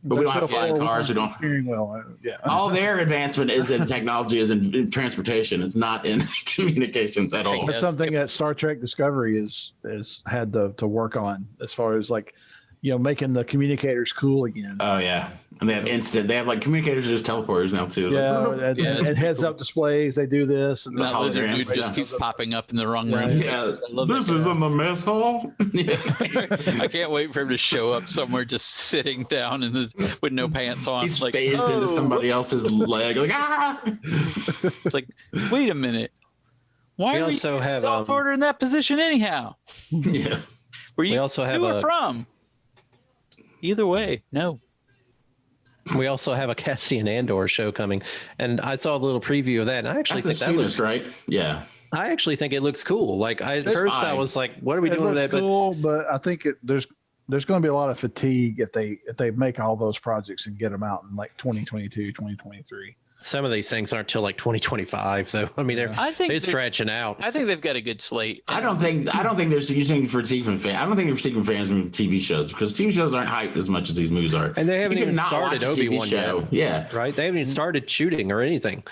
we don't have flying cars. We don't. All their advancement is in technology, is in transportation. It's not in communications at all. That's something that Star Trek Discovery is had to work on as far as like, making the communicators cool again. Oh yeah, and they have like communicators are just teleporters now too. And heads up displays. They do this, and that lizard dude just keeps popping up in the wrong room. Yeah, this is in the mess hall. I can't wait for him to show up somewhere, just sitting down with no pants on. He's like, phased into somebody else's leg. Like It's like, wait a minute. Why are you teleporter in that position anyhow? Yeah. We also have from. Either way, no. We also have a Cassian Andor show coming, and I saw a little preview of that, and I actually think that looks right. Yeah, I actually think it looks cool. Like I was like, "What are we doing with that?" Cool, but I think there's going to be a lot of fatigue if they make all those projects and get them out in like 2022, 2023. Some of these things aren't till like 2025, though. I mean, they're stretching out. I think they've got a good slate. I don't think there's using fatigue from fans. I don't think they're fatiguing fans from TV shows because TV shows aren't hyped as much as these movies are. And they haven't even started Obi-Wan yet. Yeah, right. They haven't even started shooting or anything.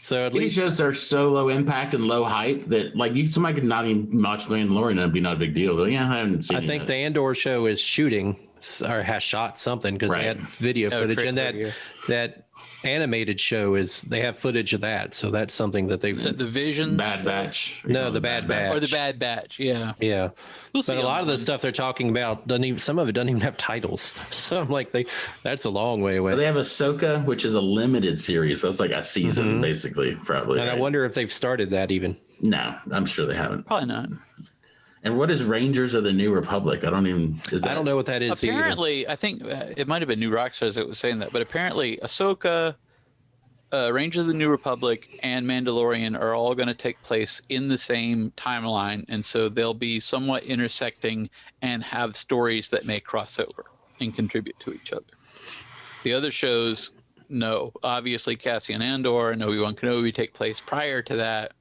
So at TV shows are so low impact and low hype that like somebody could not even watch The Mandalorian and it'd be not a big deal. Though, I haven't seen. I think the Andor show is shooting. or has shot something because they had video footage, and that animated show they have footage of that, so that's something that they've. The Vision, Bad Batch. No, the Bad Batch, or the Bad Batch. Yeah. But a lot of the stuff they're talking about some of it doesn't even have titles. So I'm like, that's a long way away. But they have Ahsoka, which is a limited series. So it's like a season, basically, probably. And I wonder if they've started that even. No, I'm sure they haven't. Probably not. And what is Rangers of the New Republic? I don't know what that is. Apparently, either. I think it might have been New Rockstars that was saying that, but apparently Ahsoka, Rangers of the New Republic, and Mandalorian are all going to take place in the same timeline, and so they'll be somewhat intersecting and have stories that may cross over and contribute to each other. The other shows, no. Obviously, Cassian Andor and Obi-Wan Kenobi take place prior to that.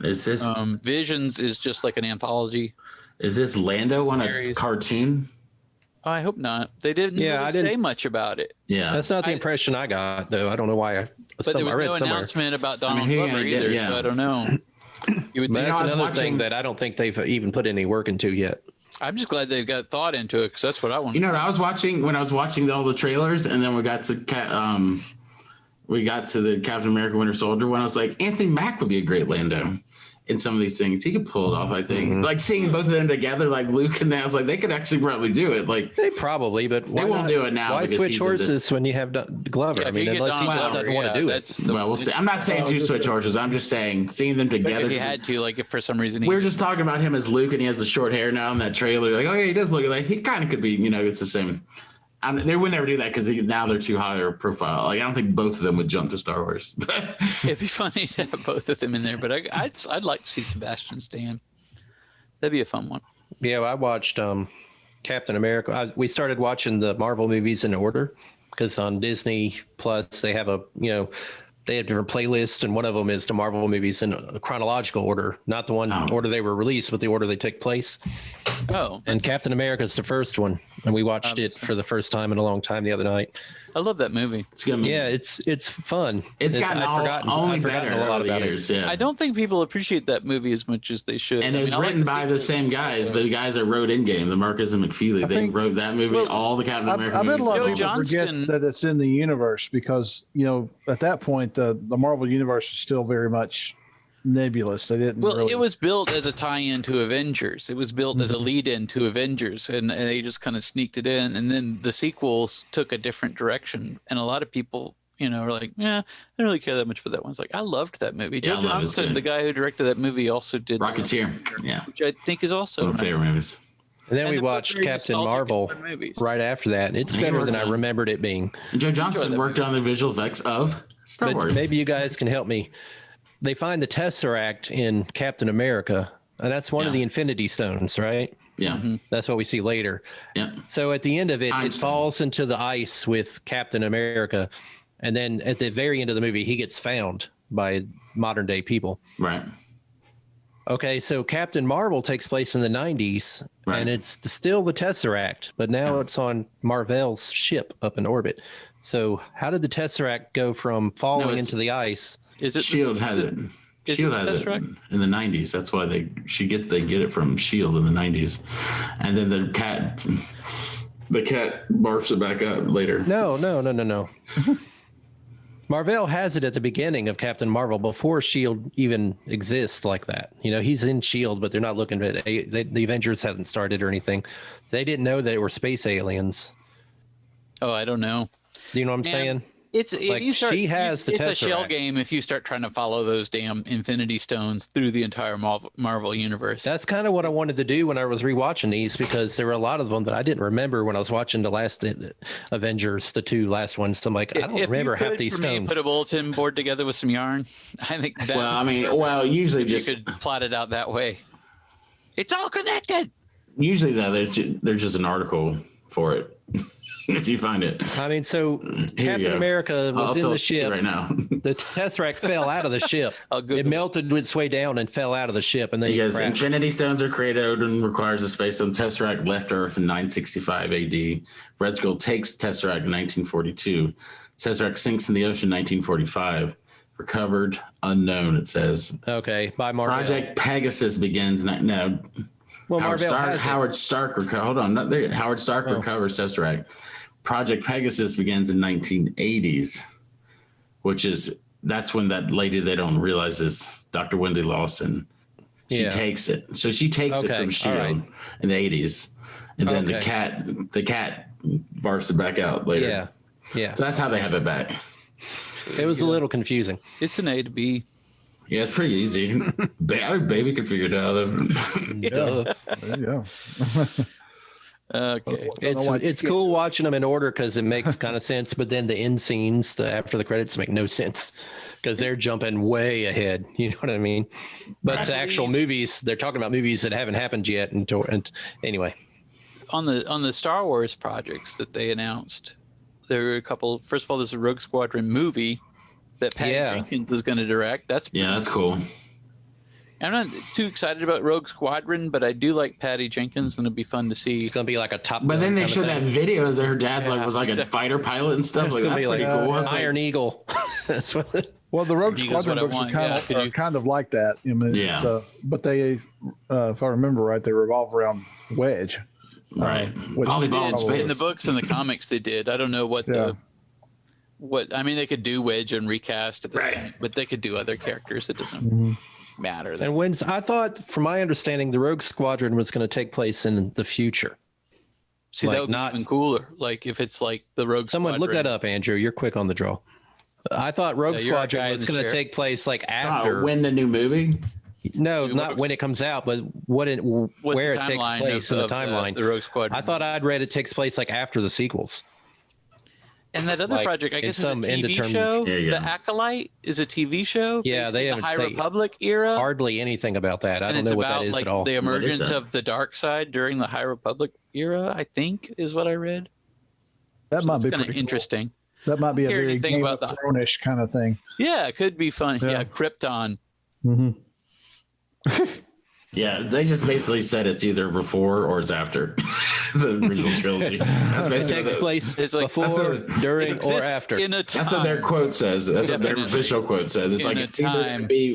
Is this Visions is just like an anthology. Is this Lando on a cartoon? Oh, I hope not. They didn't say much about it. Yeah, that's not the impression I got, though. I don't know why. But there was no announcement about Donald Glover either, so I don't know. That's another thing that I don't think they've even put any work into yet. I'm just glad they've got thought into it because that's what I want. You know what I was watching when I was watching all the trailers, and then we got to the Captain America Winter Soldier one. I was like, Anthony Mack would be a great Lando in some of these things. He could pull it off, I think. Like seeing both of them together, like Luke and Naz, like they could actually probably do it. Like they probably, but they won't do it now. Why switch horses when you have Glover? I mean, unless he just doesn't want to do it. Well, we'll see. I'm not saying to switch horses. I'm just saying seeing them together. If he had to, like if for some reason we're just talking about him as Luke, and he has the short hair now in that trailer. Like, oh yeah, he does look like he kind of could be. You know, it's the same. They would never do that because now they're too higher profile. Like I don't think both of them would jump to Star Wars. It'd be funny to have both of them in there, but I'd like to see Sebastian Stan. That'd be a fun one. Yeah, well, I watched Captain America. We started watching the Marvel movies in order because on Disney Plus they have they have different playlists, and one of them is the Marvel movies in a chronological order, not the one order they were released, but the order they take place. Oh, and Captain America is the first one, and we watched it for the first time in a long time the other night. I love that movie. It's good. Yeah, it's fun. I'd forgotten better a lot of the years. Yeah, I don't think people appreciate that movie as much as they should. And it was written by the same guys, the guys that wrote Endgame, the Marcus and McFeely. They wrote that movie, all the Captain America movies. I bet a lot of people forget that it's in the universe because at that point the Marvel universe is still very much nebulous. They didn't. Well, it was built as a tie-in to Avengers. It was built as a lead-in to Avengers, and they just kind of sneaked it in. And then the sequels took a different direction, and a lot of people, were like, "Yeah, I don't really care that much for that one." It's like I loved that movie. Joe Johnston, the guy who directed that movie, also did Rocketeer. Which I think is also one of my favorite movies. And then we watched Captain Marvel right after that. It's better than I remembered it being. And Joe Johnston worked on the visual effects of Star Wars. Maybe you guys can help me. They find the Tesseract in Captain America, and that's one of the Infinity Stones, right? Yeah. Mm-hmm. That's what we see later. Yeah. So at the end of it, it falls into the ice with Captain America, and then at the very end of the movie, he gets found by modern day people. Right. Okay, so Captain Marvel takes place in the 90s, and it's still the Tesseract, but now it's on Marvel's ship up in orbit. So how did the Tesseract go from falling into the ice? Shield has it. Shield has it in the 90s. That's why they get it from Shield in the 90s, and then the cat barfs it back up later. No. Marvel has it at the beginning of Captain Marvel before Shield even exists like that. He's in Shield, but they're not looking at it. The Avengers haven't started or anything. They didn't know they were space aliens. Oh, I don't know. Do you know what I'm saying? It's she has the Tesseract. It's a shell game if you start trying to follow those damn Infinity Stones through the entire Marvel universe. That's kind of what I wanted to do when I was rewatching these, because there were a lot of them that I didn't remember when I was watching the last Avengers, the two last ones. So I'm like, I don't remember half these stones. Put a bulletin board together with some yarn. I think that. Usually you could plot it out that way. It's all connected. Usually, though, there's just an article for it. If you find it. I mean, so Captain America was in the ship right now. The Tesseract fell out of the ship. It melted its way down and fell out of the ship, and then he crashed. Infinity Stones are created and requires a space stone. Tesseract left Earth in 965 AD. Red Skull takes Tesseract in 1942. Tesseract sinks in the ocean 1945. Recovered unknown, it says. Okay, by Marvel. Project Pegasus begins. No. Well, Howard Stark recovers Tesseract. Project Pegasus begins in 1980s, that's when that lady they don't realize is Dr. Wendy Lawson. She takes it. So she takes it from S.H.I.E.L.D. in the 80s. And then the cat barks it back out later. Yeah. So that's how they have it back. It was a little confusing. It's an A to B. Yeah, it's pretty easy. Baby can figure it out. Yeah. Okay. It's cool watching them in order because it makes kind of sense, but then the end scenes after the credits make no sense because they're jumping way ahead. You know what I mean? But to actual movies, they're talking about movies that haven't happened yet. And anyway, on the Star Wars projects that they announced, there were a couple. First of all, there's a Rogue Squadron movie that Patty Jenkins is going to direct. That's cool. I'm not too excited about Rogue Squadron, but I do like Patty Jenkins, and it'll be fun to see. It's going to be like a top. But then they showed that video that her dad's was a fighter pilot and stuff. That's pretty cool. Iron Eagle. That's what. Well, the Rogue Squadron books are kind of like that. I mean, but they, if I remember right, they revolve around Wedge. Right. Volleyball in space. In the books and the comics they did. I don't know what I mean, they could do Wedge and recast at this point, but they could do other characters. It doesn't matter. And I thought, from my understanding, the Rogue Squadron was going to take place in the future. See, that would be even cooler. Like if it's like the Rogue Someone Squadron. look that up, Andrew. You're quick on the draw. I thought Rogue Squadron was going to take place like after. When the new movie? No, not when it comes out, but where it takes place in the timeline. The Rogue Squadron. I thought I'd read it takes place like after the sequels. And that other project, I guess, is a TV show. The Acolyte is a TV show. Yeah, they haven't the High Republic era. Hardly anything about that. I don't know what that is at all. The emergence of the dark side during the High Republic era, I think, is what I read. That might be kind of interesting. Cool. That might be a very Game of Thrones-ish kind of thing. Yeah, it could be fun. Yeah, Krypton. Mm-hmm. Yeah, they just basically said it's either before or it's after the original trilogy. That's basically it takes place before, during, or after. That's what their quote says. That's what their official quote says. It's it's either going to be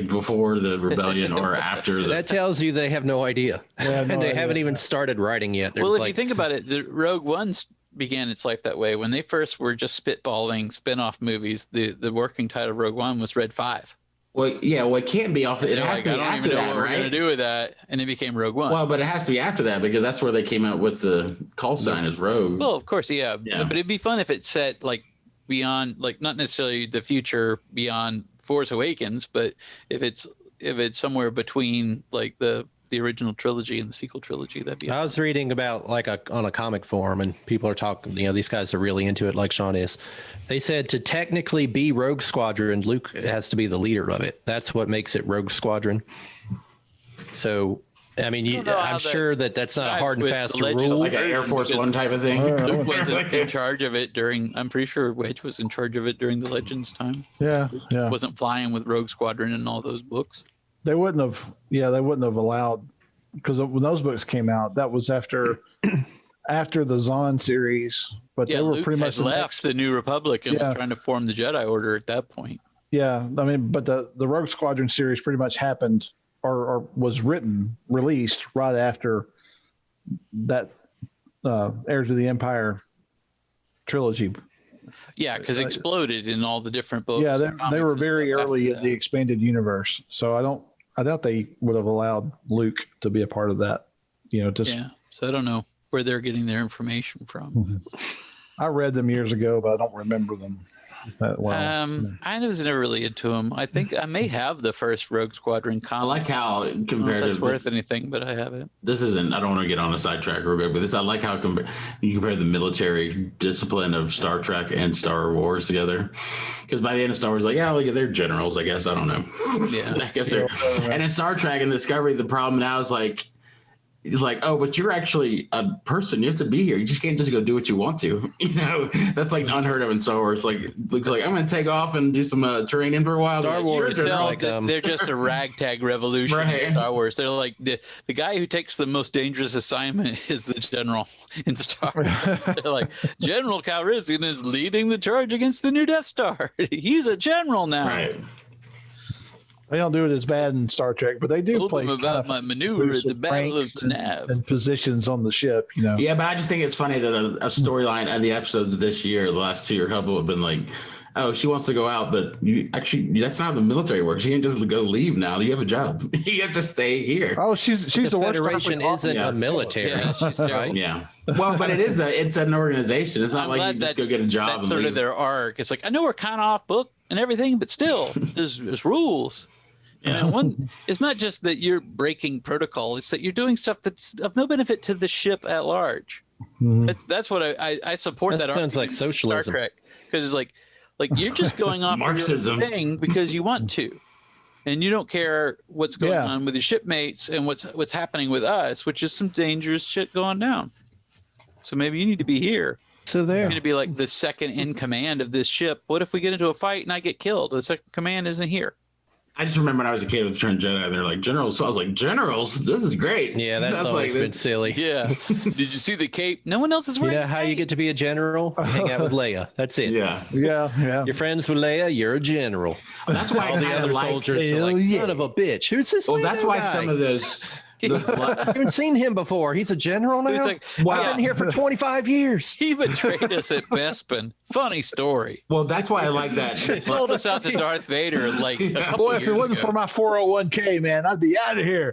before the rebellion or after. That tells you they have no idea. And they haven't even started writing yet. Well, if you think about it, the Rogue One began its life that way. When they first were just spitballing spin-off movies, the working title of Rogue One was Red 5. Well, yeah, it can't be off. It has to be after that, right? What we're going to do with that, and it became Rogue One. Well, but it has to be after that because that's where they came out with the call sign as Rogue. Well, of course, yeah. But it'd be fun if it set like beyond, like not necessarily the future beyond Force Awakens, but if it's somewhere between like the original trilogy and the sequel trilogy, that'd be. I was reading about on a comic forum, and people are talking. These guys are really into it, like Sean is. They said to technically be Rogue Squadron, Luke has to be the leader of it. That's what makes it Rogue Squadron. So, I mean, I'm sure that's not a hard and fast rule. Like an Air Force One type of thing. Luke wasn't in charge of it I'm pretty sure Wedge was in charge of it during the Legends time. Yeah. Wasn't flying with Rogue Squadron in all those books. They wouldn't have allowed, because when those books came out, that was after the Zahn series. But they were Luke pretty much left the New Republic and was trying to form the Jedi Order at that point. Yeah, I mean, but the Rogue Squadron series pretty much happened or was released right after that Heirs of the Empire trilogy. Yeah, because it exploded in all the different books. Yeah, they were very early in the expanded universe, so I doubt they would have allowed Luke to be a part of that. So I don't know where they're getting their information from. Mm-hmm. I read them years ago, but I don't remember them that well. I was never really into them. I think I may have the first Rogue Squadron comic. I like how compared to it's worth anything, but I have it. This isn't. I don't want to get on a sidetrack real quick, but I like how you compare the military discipline of Star Trek and Star Wars together. Because by the end of Star Wars, they're generals. I guess I don't know. Yeah, I guess they're. And in Star Trek and Discovery, the problem now is it's like, oh, but you're actually a person. You have to be here. You just can't just go do what you want to. That's like unheard of in Star Wars. Looks like I'm going to take off and do some training for a while. Star Wars, they're just a ragtag revolution in Star Wars. They're like the guy who takes the most dangerous assignment is the general in Star Wars. They're like, General Calrissian is leading the charge against the new Death Star. He's a general now. Right. They don't do it as bad in Star Trek, but they do Told play them about my maneuver at the Battle of Tanab and positions on the ship. You know. Yeah, but I just think it's funny that a storyline of the episodes this year, the last 2 or couple, have been like, oh, she wants to go out, but that's not how the military works. You can't just go leave now. You have a job. You have to stay here. Oh, she's the worst. Federation isn't a military. Yeah, she's right? Yeah. Well, but it's an organization. It's not like you just go get a job. That's sort of their arc. It's like, I know we're kind of off book and everything, but still, there's rules. Yeah. And it's not just that you're breaking protocol; it's that you're doing stuff that's of no benefit to the ship at large. Mm-hmm. That's what I support. That sounds like socialism. Because it's like you're just going off Marxism your thing because you want to, and you don't care what's going on with your shipmates and what's happening with us, which is some dangerous shit going down. So maybe you need to be here. So there. You're going to be like the second in command of this ship. What if we get into a fight and I get killed? The second command isn't here. I just remember when I was a kid with Return Jedi, they're like generals. So I was like, generals, this is great. Yeah, that's always been silly. Yeah. Did you see the cape? No one else is wearing. You know how you get to be a general? You hang out with Leia. That's it. Yeah. You're friends with Leia. You're a general. That's why all the other soldiers are like, son of a bitch. Who's this? Well, Leia that's why guy? some of those. I haven't seen him before. He's a general now. Like, I've been here for 25 years. He betrayed us at Bespin. Funny story. Well, that's why I like that. He sold us out to Darth Vader like a couple Boy, if it wasn't for my 401k, man, I'd be out of here.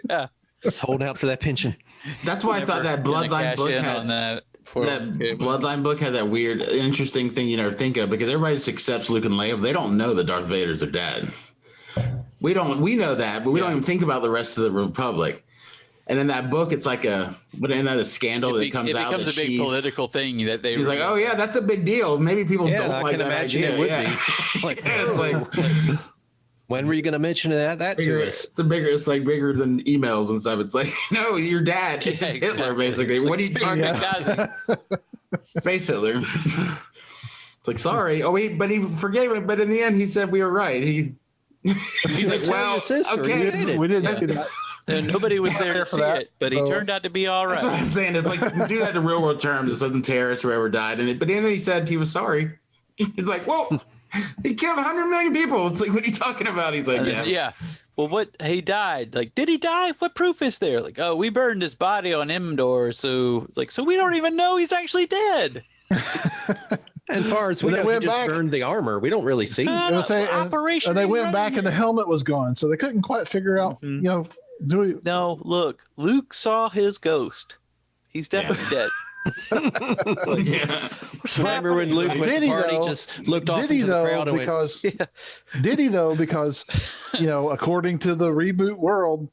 Yeah. Just holding out for that pension. That's why I thought that Bloodline book had that Bloodline book had that weird, interesting thing you never think of, because everybody just accepts Luke and Leia, but they don't know that Darth Vader's their dad. We know that, but we don't even think about the rest of the Republic. And in that book, it's like a scandal that comes out. It becomes a big political thing that they. He's like, oh yeah, that's a big deal. Maybe people don't like that idea. It would be. Like, it's like, when were you going to mention that to us? It's like bigger than emails and stuff. It's like, no, your dad is Hitler, basically. What are you talking about? Face Hitler. It's like, sorry. Oh, but he forgave it. But in the end, he said we were right. He's like, well, okay. We didn't do that. And nobody was there to see it, but he turned out to be all right. That's what I'm saying. It's like, do that in real world terms. It says terrorist whoever died. But then he said he was sorry. It's like, whoa, he killed 100 million people. It's like, what are you talking about? He's like, yeah. Well, he died. Like, did he die? What proof is there? Like, oh, we burned his body on Endor, so we don't even know he's actually dead. And far as we know, he just burned the armor. We don't really see. Operation. And they went back, and the helmet was gone, so they couldn't quite figure out. No, look, Luke saw his ghost. He's definitely dead. Remember when Luke went to the party, just looked off into the crowd and went, did he though? Because, according to the reboot world,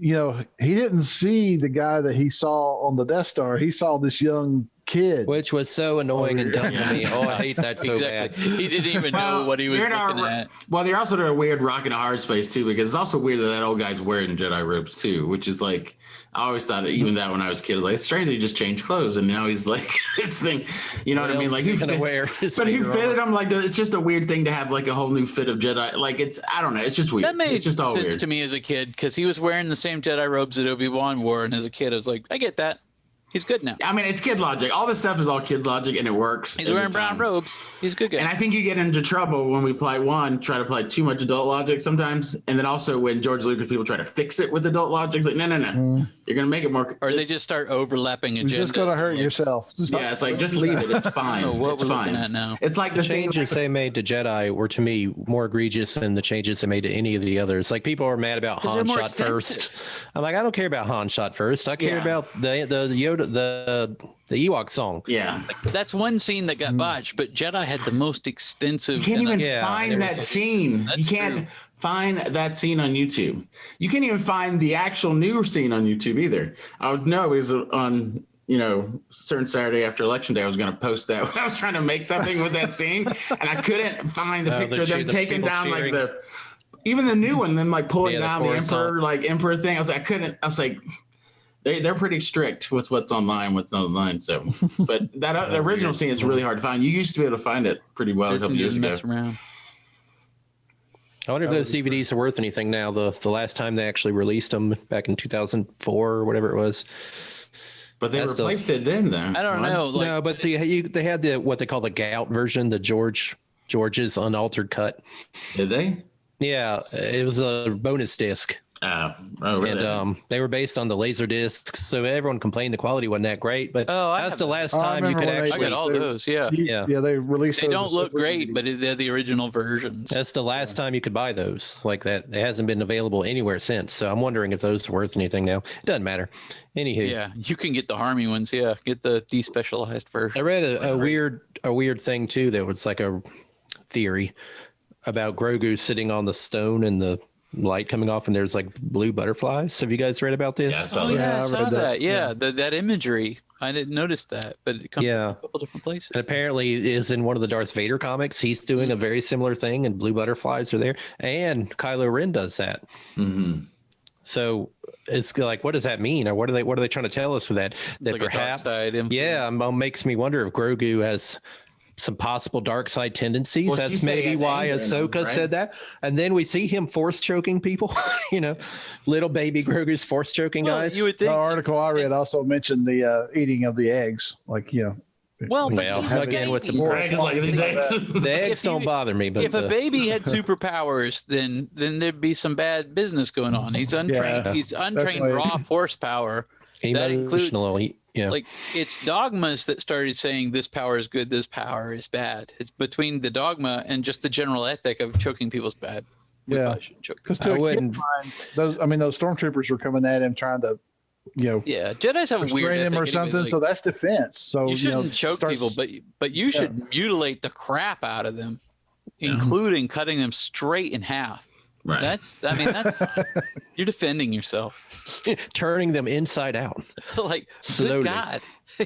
he didn't see the guy that he saw on the Death Star. He saw this young kid, which was so annoying and dumb to me. Oh, I hate that so bad. He didn't even know what he was looking at. Well, they're also doing a weird rock in a hard space too, because it's also weird that old guy's wearing Jedi robes too, which is like, I always thought even that when I was a kid, I was like, it's strange that he just changed clothes and now he's like this thing, you know what I mean? Like, but he fitted him like, it's just a weird thing to have like a whole new fit of Jedi. Like, I don't know, it's just weird. That made it's just all sense weird to me as a kid, because he was wearing the same Jedi robes that Obi-Wan wore, and as a kid I was like, I get that. He's good now. I mean, it's kid logic. All this stuff is all kid logic, and it works. He's wearing brown robes. He's a good guy. And I think you get into trouble when we try to apply too much adult logic sometimes. And then also when George Lucas people try to fix it with adult logic. It's like, no. You're going to make it more. Or they just start overlapping agendas. You're just going to hurt yourself. Yeah, it's like, just leave it. It's fine. It's fine. At now. It's like the changes they made to Jedi were, to me, more egregious than the changes they made to any of the others. Like, people are mad about Han shot first. I'm like, I don't care about Han shot first. I care about the Yoda, the Ewok song. Yeah. That's one scene that got botched, but Jedi had the most extensive. You can't even find that scene. You can't find that scene on YouTube. You can't even find the actual new scene on YouTube either. I would know it was on, certain Saturday after Election Day, I was going to post that. I was trying to make something with that scene, and I couldn't find the picture of them taking down cheering. Like even the new one, then like pulling down the Emperor thing. I was like, they're pretty strict with what's online, what's not online. So, but the original scene is really hard to find. You used to be able to find it pretty well a couple years ago. I wonder if those DVDs are worth anything now. The last time they actually released them back in 2004 or whatever it was. But they replaced it then, though. I don't know. No, but they had what they call the gout version, the George's unaltered cut. Did they? Yeah, it was a bonus disc. Oh, really? And they were based on the laser discs, so everyone complained the quality wasn't that great. But that's the last I time you could remember when actually. I got all those. Yeah. They released. They those don't as look Super great, DVD. but they're the original versions. That's the last time you could buy those like that. It hasn't been available anywhere since. So I'm wondering if those are worth anything now. It doesn't matter. Anywho, Yeah, you can get the Harmy ones. Yeah, get the despecialized version. I read a weird thing too. That was like a theory about Grogu sitting on the stone and the light coming off, and there's like blue butterflies. Have you guys read about this? Yeah, I saw Oh that. yeah, I I saw read that. that. Yeah, that imagery. I didn't notice that, but it comes from a couple different places. And apparently is in one of the Darth Vader comics. He's doing a very similar thing, and blue butterflies are there. And Kylo Ren does that. Mm-hmm. So it's like, what does that mean? Or what are they trying to tell us with that? That like a dark perhaps, side influence. makes me wonder if Grogu has some possible dark side tendencies. Well, she That's said he maybe has why anger in him, Ahsoka right? said that. And then we see him force choking people. Little baby Grogu's force choking Well, guys. you would The think. article I read also mentioned the eating of the eggs. Like, Well, but Well, he's a again, with the baby. Greg is like these eggs. The eggs If you- don't bother me, but If a baby had superpowers, then there'd be some bad business going on. He's untrained. Yeah, He's untrained definitely. raw force power. That includes emotionally, like it's dogmas that started saying this power is good, this power is bad. It's between the dogma and just the general ethic of choking people's bad. We Yeah. probably shouldn't choke because I to a kid wouldn't- mind, those stormtroopers were coming at him trying to, Yeah, Jedi's have a weird restrain him ethic or anyway, something. like, So that's defense. So you shouldn't choke starts- people, but you should mutilate the crap out of them, including cutting them straight in half. Right. That's fine. You're defending yourself. turning them inside out. Like, Slowly. good God.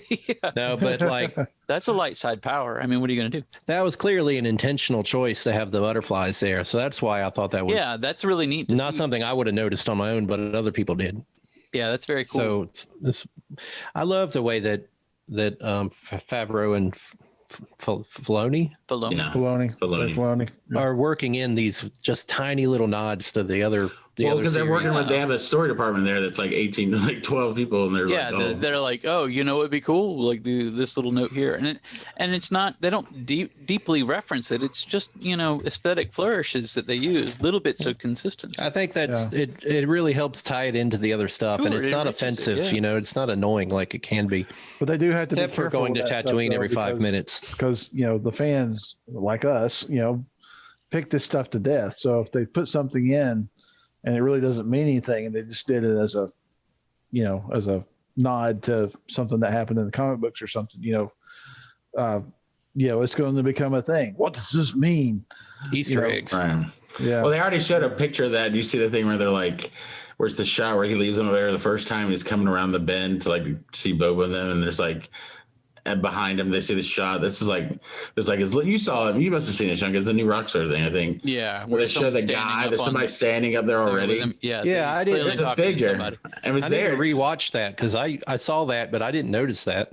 Yeah, No, but like that's a light side power. I mean, what are you going to do? that was clearly an intentional choice to have the butterflies there. So that's why I thought that was Yeah, that's really neat. to not see. something I would have noticed on my own, but other people did. Yeah, that's very cool. So I love the way that Favreau and Filoni Filoni. Yeah. Filoni. are working in these just tiny little nods to the other. Well, because they're working series. with, they have a story department there that's like 12 people, and they're Yeah, like, they're like, oh, it'd be cool, like do this little note here, and it's not. They don't deeply reference it. It's just aesthetic flourishes that they use, little bits of consistency. I think that's it. It really helps tie it into the other stuff, and Sure, it's it not enriches it, offensive. yeah. It's not annoying like it can be. But they do have to Except be for careful going to with that Tatooine stuff, every 5 because- minutes. because the fans like us, pick this stuff to death. So if they put something in and it really doesn't mean anything, and they just did it as a nod to something that happened in the comic books or something, it's going to become a thing. What does this mean? Easter eggs. right. Yeah. Well, they already showed a picture of that. You see the thing where they're like, where's the shot where he leaves them there the first time? He's coming around the bend to like see Boba and them, and there's like, and behind him they see the shot. This is like, you saw him. You must have seen it, Sean, because the new Rockstar thing, I think. Yeah, Where they show the someone's standing guy. up There's on somebody standing up there already. Yeah, Yeah, I he's did. clearly There's a talking to figure, somebody. and it's I need there. to rewatch that because I saw that, but I didn't notice that.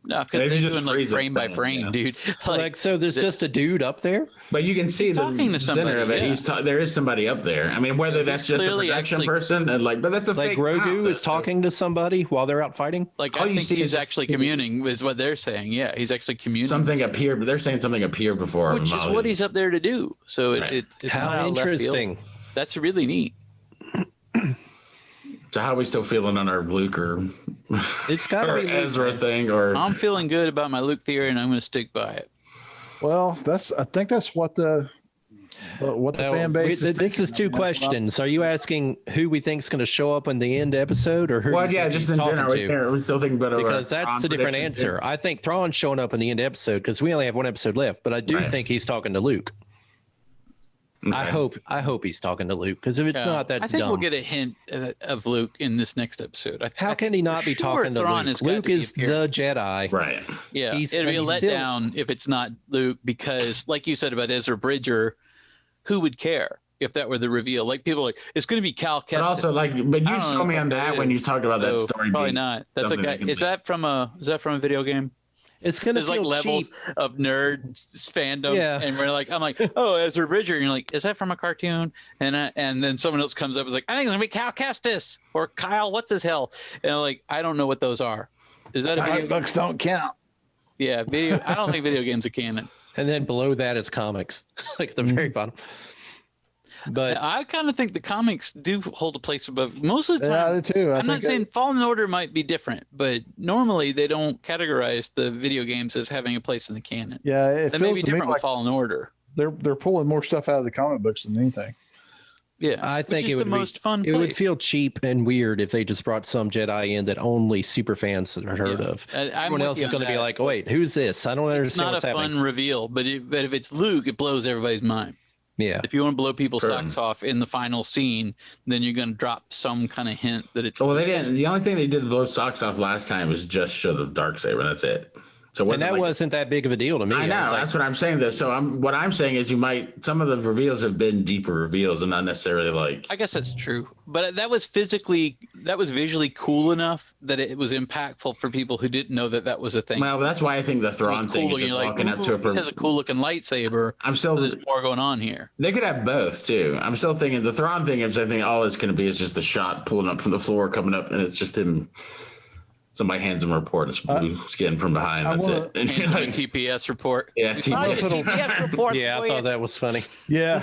No, because Maybe they're just doing like freeze it frame by then, frame, yeah. dude. Like, so there's just a dude up there. But you can see He's the talking to center of somebody, it. yeah. There is somebody up there. I mean, whether that's just a clearly production actually- person, and but that's a Like fake Grogu mouth. is talking to somebody while they're out fighting. Like All I you think see he's is just- actually communing is what they're saying. Yeah, he's actually communing. Something appeared, but they're saying something appeared before. which is what he's up there to do. So Right. it's not out How of left field. interesting. That's really neat. So how are we still feeling on our Luke or, It's got to or be Luke. Ezra thing? Or I'm feeling good about my Luke theory, and I'm going to stick by it. Well, I think that's what the fan base. This is two questions. Are you asking who we think is going to show up in the end episode, or who? well, you yeah, think just he's in talking general. to? We're still thinking about Because that's a different answer. I think Thrawn's showing up in the end episode because we only have one episode left. But I do Right. think he's talking to Luke. I hope he's talking to Luke because if it's Yeah. not, that's I think dumb. we'll get a hint of Luke in this next episode. How can he not be talking to Thrawn Luke? has got Luke to be is up here. the Jedi. Right. Yeah, He's- it'll be a and he's still- letdown if it's not Luke because, like you said about Ezra Bridger, who would care if that were the reveal? Like people are like it's going to be Cal Kestis. But also, but I you don't know showed me what on that when is. you talked about that So, story. Probably being not. That's something okay. that can Is be- that from a video game? It's going to There's like feel levels cheap. of nerd fandom, Yeah. and I'm like, oh, Ezra Bridger, and you're like, is that from a cartoon? And then someone else comes up and is like, I think it's gonna be Cal Kestis or Kyle, what's his hell? And I'm like, I don't know what those are. Is that a video? Comic books don't count. Yeah, video. I don't think video games are canon. And then below that is comics, like at the very bottom. But I kind of think the comics do hold a place above most of the time. Yeah, I do too. I'm not saying Fallen Order might be different, but normally they don't categorize the video games as having a place in the canon. Yeah, it that may feels be to me different like with Fallen Order. they're pulling more stuff out of the comic books than anything. Yeah, I think it would be most fun. It would feel cheap and weird if they just brought some Jedi in that only super fans had heard of. Everyone else is going to be like, "Oh, wait, who's this? I don't understand what's happening." It's not a fun reveal, but if it's Luke, it blows everybody's mind. Yeah. If you want to blow people's socks off in the final scene, then you're going to drop some kind of hint that it's. Well, they didn't. The only thing they did to blow socks off last time was just show the Darksaber. That's it. So and that wasn't that big of a deal to me. I know. That's what I'm saying. Though. So what I'm saying is some of the reveals have been deeper reveals and not necessarily like. I guess that's true, but that was visually cool enough that it was impactful for people who didn't know that was a thing. Well, but that's why I think the Thrawn thing is walking up to he has a cool looking lightsaber. There's more going on here. They could have both too. I'm still thinking the Thrawn thing is I think all it's going to be is just a shot pulling up from the floor, coming up, and it's just him. Somebody hands him a report. It's blue skin from behind. That's it. And hands him a TPS report. Yeah, TPS report. Yeah, I thought that was funny. Yeah.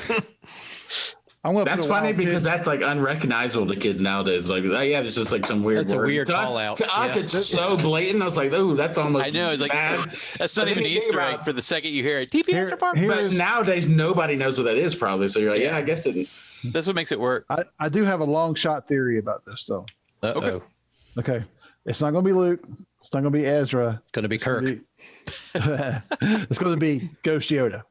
That's funny because that's like unrecognizable to kids nowadays. Like, yeah, it's just like some weird That's word. a weird call out. To us, it's so blatant. I was like, oh, that's almost. I know. It's like bad. That's not even an Easter egg for the second you hear it. TPS report. But nowadays, nobody knows what that is probably. So you're like, yeah, I guess it. That's what makes it work. I do have a long shot theory about this though. Okay. It's not going to be Luke. It's not going to be Ezra. It's going to be Kirk. It's going to be Ghost Yoda.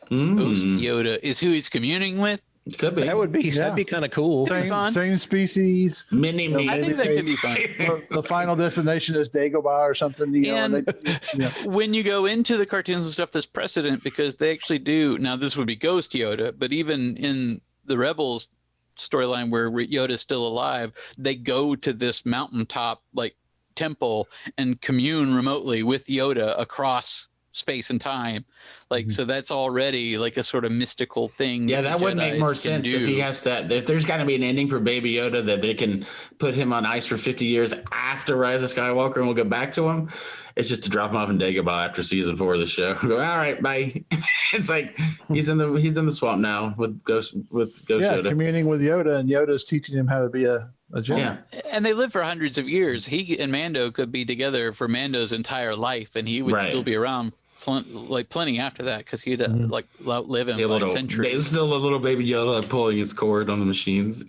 Ghost Yoda is who he's communing with. Could be. That'd be kind of cool. Same species. Mini. I think that could be fun. The final destination is Dagobah or something. When you go into the cartoons and stuff, there's precedent because they actually do. Now, this would be Ghost Yoda, but even in the Rebels storyline where Yoda's still alive, they go to this mountaintop like temple and commune remotely with Yoda across space and time. Like, so that's already like a sort of mystical thing. Yeah, that would make more sense if he has that. If there's got to be an ending for Baby Yoda that they can put him on ice for 50 years after Rise of Skywalker and we'll go back to him. It's just to drop him off in Dagobah after season 4 of the show. Go, all right, bye. It's like he's in the swamp now with Ghost Yoda. Communing with Yoda, and Yoda's teaching him how to be a Jedi. Yeah, and they live for hundreds of years. He and Mando could be together for Mando's entire life, and he would still be around plenty after that because he'd outlive him by centuries. There's still a little Baby Yoda pulling his cord on the machines.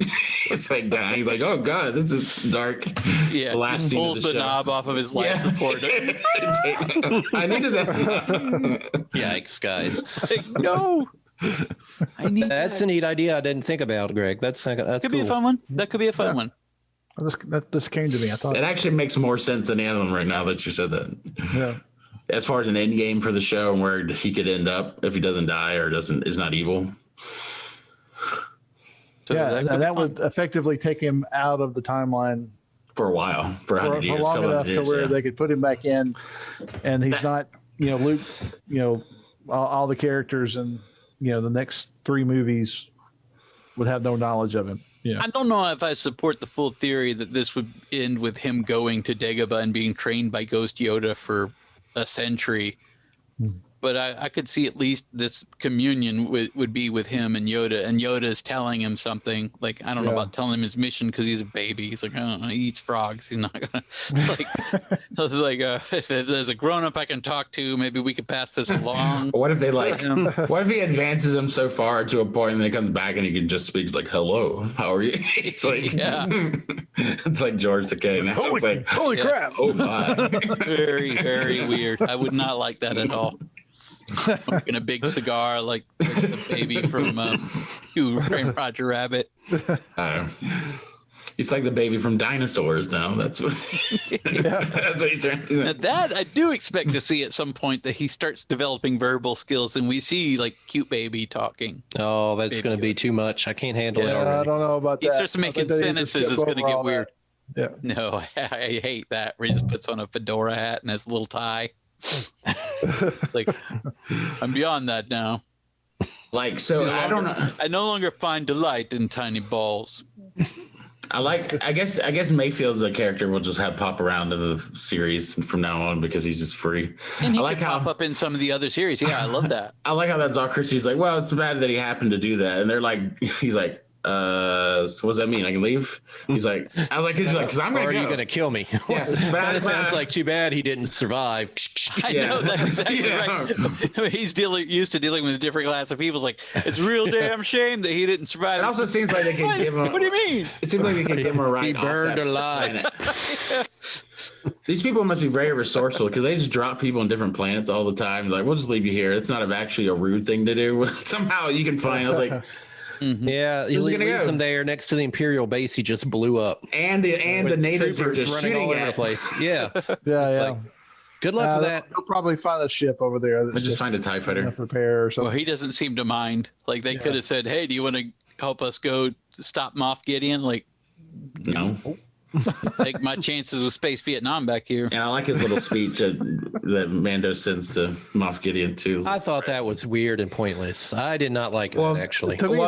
It's like that. He's like, oh god, this is dark. Yeah, it's the last he scene pulls of the the show. knob off of his life support. I needed that. Yikes, guys! No, That's a neat idea. I didn't think about, Greg. That's could cool. be a fun one. That could be a fun one. That just came to me. I thought it actually makes more sense than the other one right now that you said that. Yeah. As far as an end game for the show and where he could end up if he doesn't die or is not evil. So that would effectively take him out of the timeline for a while, for 100 years, for long enough to where they could put him back in, and he's not, Luke, all the characters and the next 3 movies would have no knowledge of him. Yeah. I don't know if I support the full theory that this would end with him going to Dagobah and being trained by Ghost Yoda for a century. But I could see at least this communion would be with him and Yoda is telling him something. Like, I don't know about telling him his mission because he's a baby. He's like, I don't know, he eats frogs. He's not gonna if there's a grown up I can talk to, maybe we could pass this along. What if they what if he advances him so far to a point and then he comes back and he can just speak like, hello, how are you? It's like, it's like George Takei now. Holy crap. Oh my. Very, very weird. I would not like that at all. Smoking a big cigar like the baby from Who Framed Roger Rabbit. He's like the baby from Dinosaurs now. That's what, that's what he turned into. Now that I do expect to see at some point that he starts developing verbal skills and we see like cute baby talking. Oh, that's going to be too much. I can't handle it already. I don't know about that. He starts making sentences. It's going to get weird. Yeah. No, I hate that. Where he just puts on a fedora hat and has a little tie. Like, I'm beyond that now. Like, so I don't know. I no longer find delight in tiny balls. I guess Mayfield's a character we'll just have pop around in the series from now on because he's just free. And he I like could how pop up in some of the other series. Yeah, I love that. I like how that's all Christie's like, well, it's bad that he happened to do that. And they're like, he's like, so what does that mean? I can leave? He's like, I was like, because I'm going to go. Are you going to kill me? Yes, but it sounds like too bad he didn't survive. I know that's exactly right. He's used to dealing with a different class of people. It's like, it's a real damn shame that he didn't survive. It also seems like they can give him. What do you mean? It seems like they can give him a right. He burned alive. These people must be very resourceful because they just drop people on different planets all the time. Like, we'll just leave you here. It's not actually a rude thing to do. Somehow you can find. I was like. Mm-hmm. Yeah, he leaves him there next to the Imperial base. He just blew up, and the natives are just running all over the place. Yeah, yeah. Like, good luck with that. They'll probably find a ship over there. They'll just find a TIE fighter. Prepare or something. Well, he doesn't seem to mind. Like they could have said, "Hey, do you want to help us go stop Moff Gideon?" Like, no. Take my chances with Space Vietnam back here. And I like his little speech that Mando sends to Moff Gideon too. I thought that was weird and pointless. I did not like that actually. To me,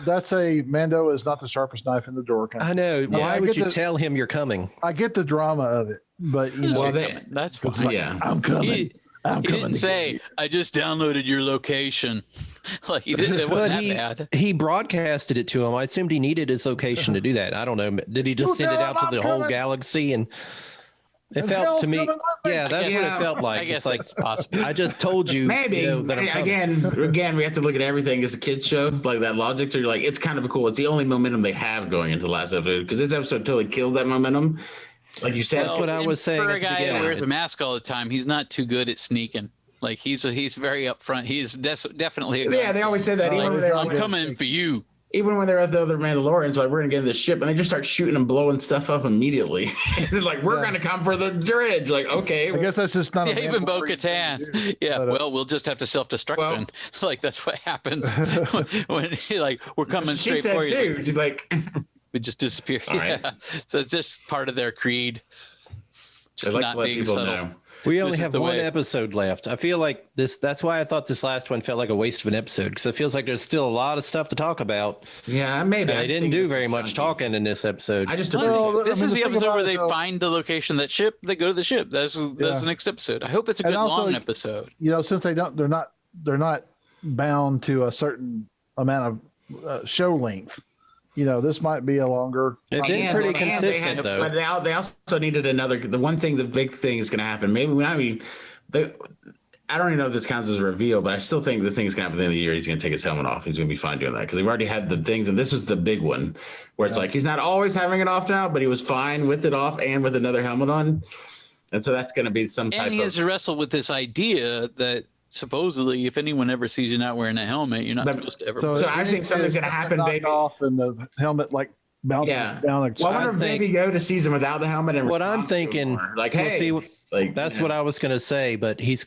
that's a Mando is not the sharpest knife in the drawer. I know. Why would you tell him you're coming? I get the drama of it, but you know, that's fine. Like, yeah, I'm coming. He didn't say, "I just downloaded your location." Like he didn't. It wasn't that bad. He broadcasted it to him. I assumed he needed his location to do that. I don't know. Did he just send it out to the whole galaxy? And it felt to me, yeah, that's what it felt like. I guess it's like it's possible. I just told you. Maybe that I'm again, we have to look at everything as a kid's show. It's like that logic. So you're like, it's kind of cool. It's the only momentum they have going into the last episode because this episode totally killed that momentum. Like you said, that's what I was saying. For a guy that wears a mask all the time, he's not too good at sneaking. Like he's very upfront. He's definitely they always say that. Even when I'm coming for you. Even when they're at the other Mandalorians, like we're gonna get in the ship, and they just start shooting and blowing stuff up immediately. They're like, we're gonna come for the dredge. Like, okay, I guess that's just not. Even Bo-Katan. Yeah, well, we'll just have to self-destruct. Well, like that's what happens when we're coming straight for you. Too. She's like, we just disappear. Right. So it's just part of their creed. Just like not to let people know. We only have one episode left. I feel like that's why I thought this last one felt like a waste of an episode because it feels like there's still a lot of stuff to talk about. Yeah, maybe. They didn't do very much talking in this episode. This is the episode where they find the location of that ship. They go to the ship. That's the next episode. I hope it's a good long episode. You know, since they're not bound to a certain amount of show length. You know, this might be a longer. It's been pretty consistent, though. But they also needed the big thing is going to happen. I don't even know if this counts as a reveal, but I still think the thing is going to happen at the end of the year. He's going to take his helmet off. He's going to be fine doing that because they've already had the things. And this is the big one where it's like he's not always having it off now, but he was fine with it off and with another helmet on. And so that's going to be some type of. And he has to wrestle with this idea that supposedly, if anyone ever sees you not wearing a helmet, you're not supposed to ever. So I think something's going to happen, baby. Off and the helmet bounces down. Well, I wonder if Baby Yoda sees him without the helmet. And what I'm thinking, like, hey, that's what I was going to say. But he's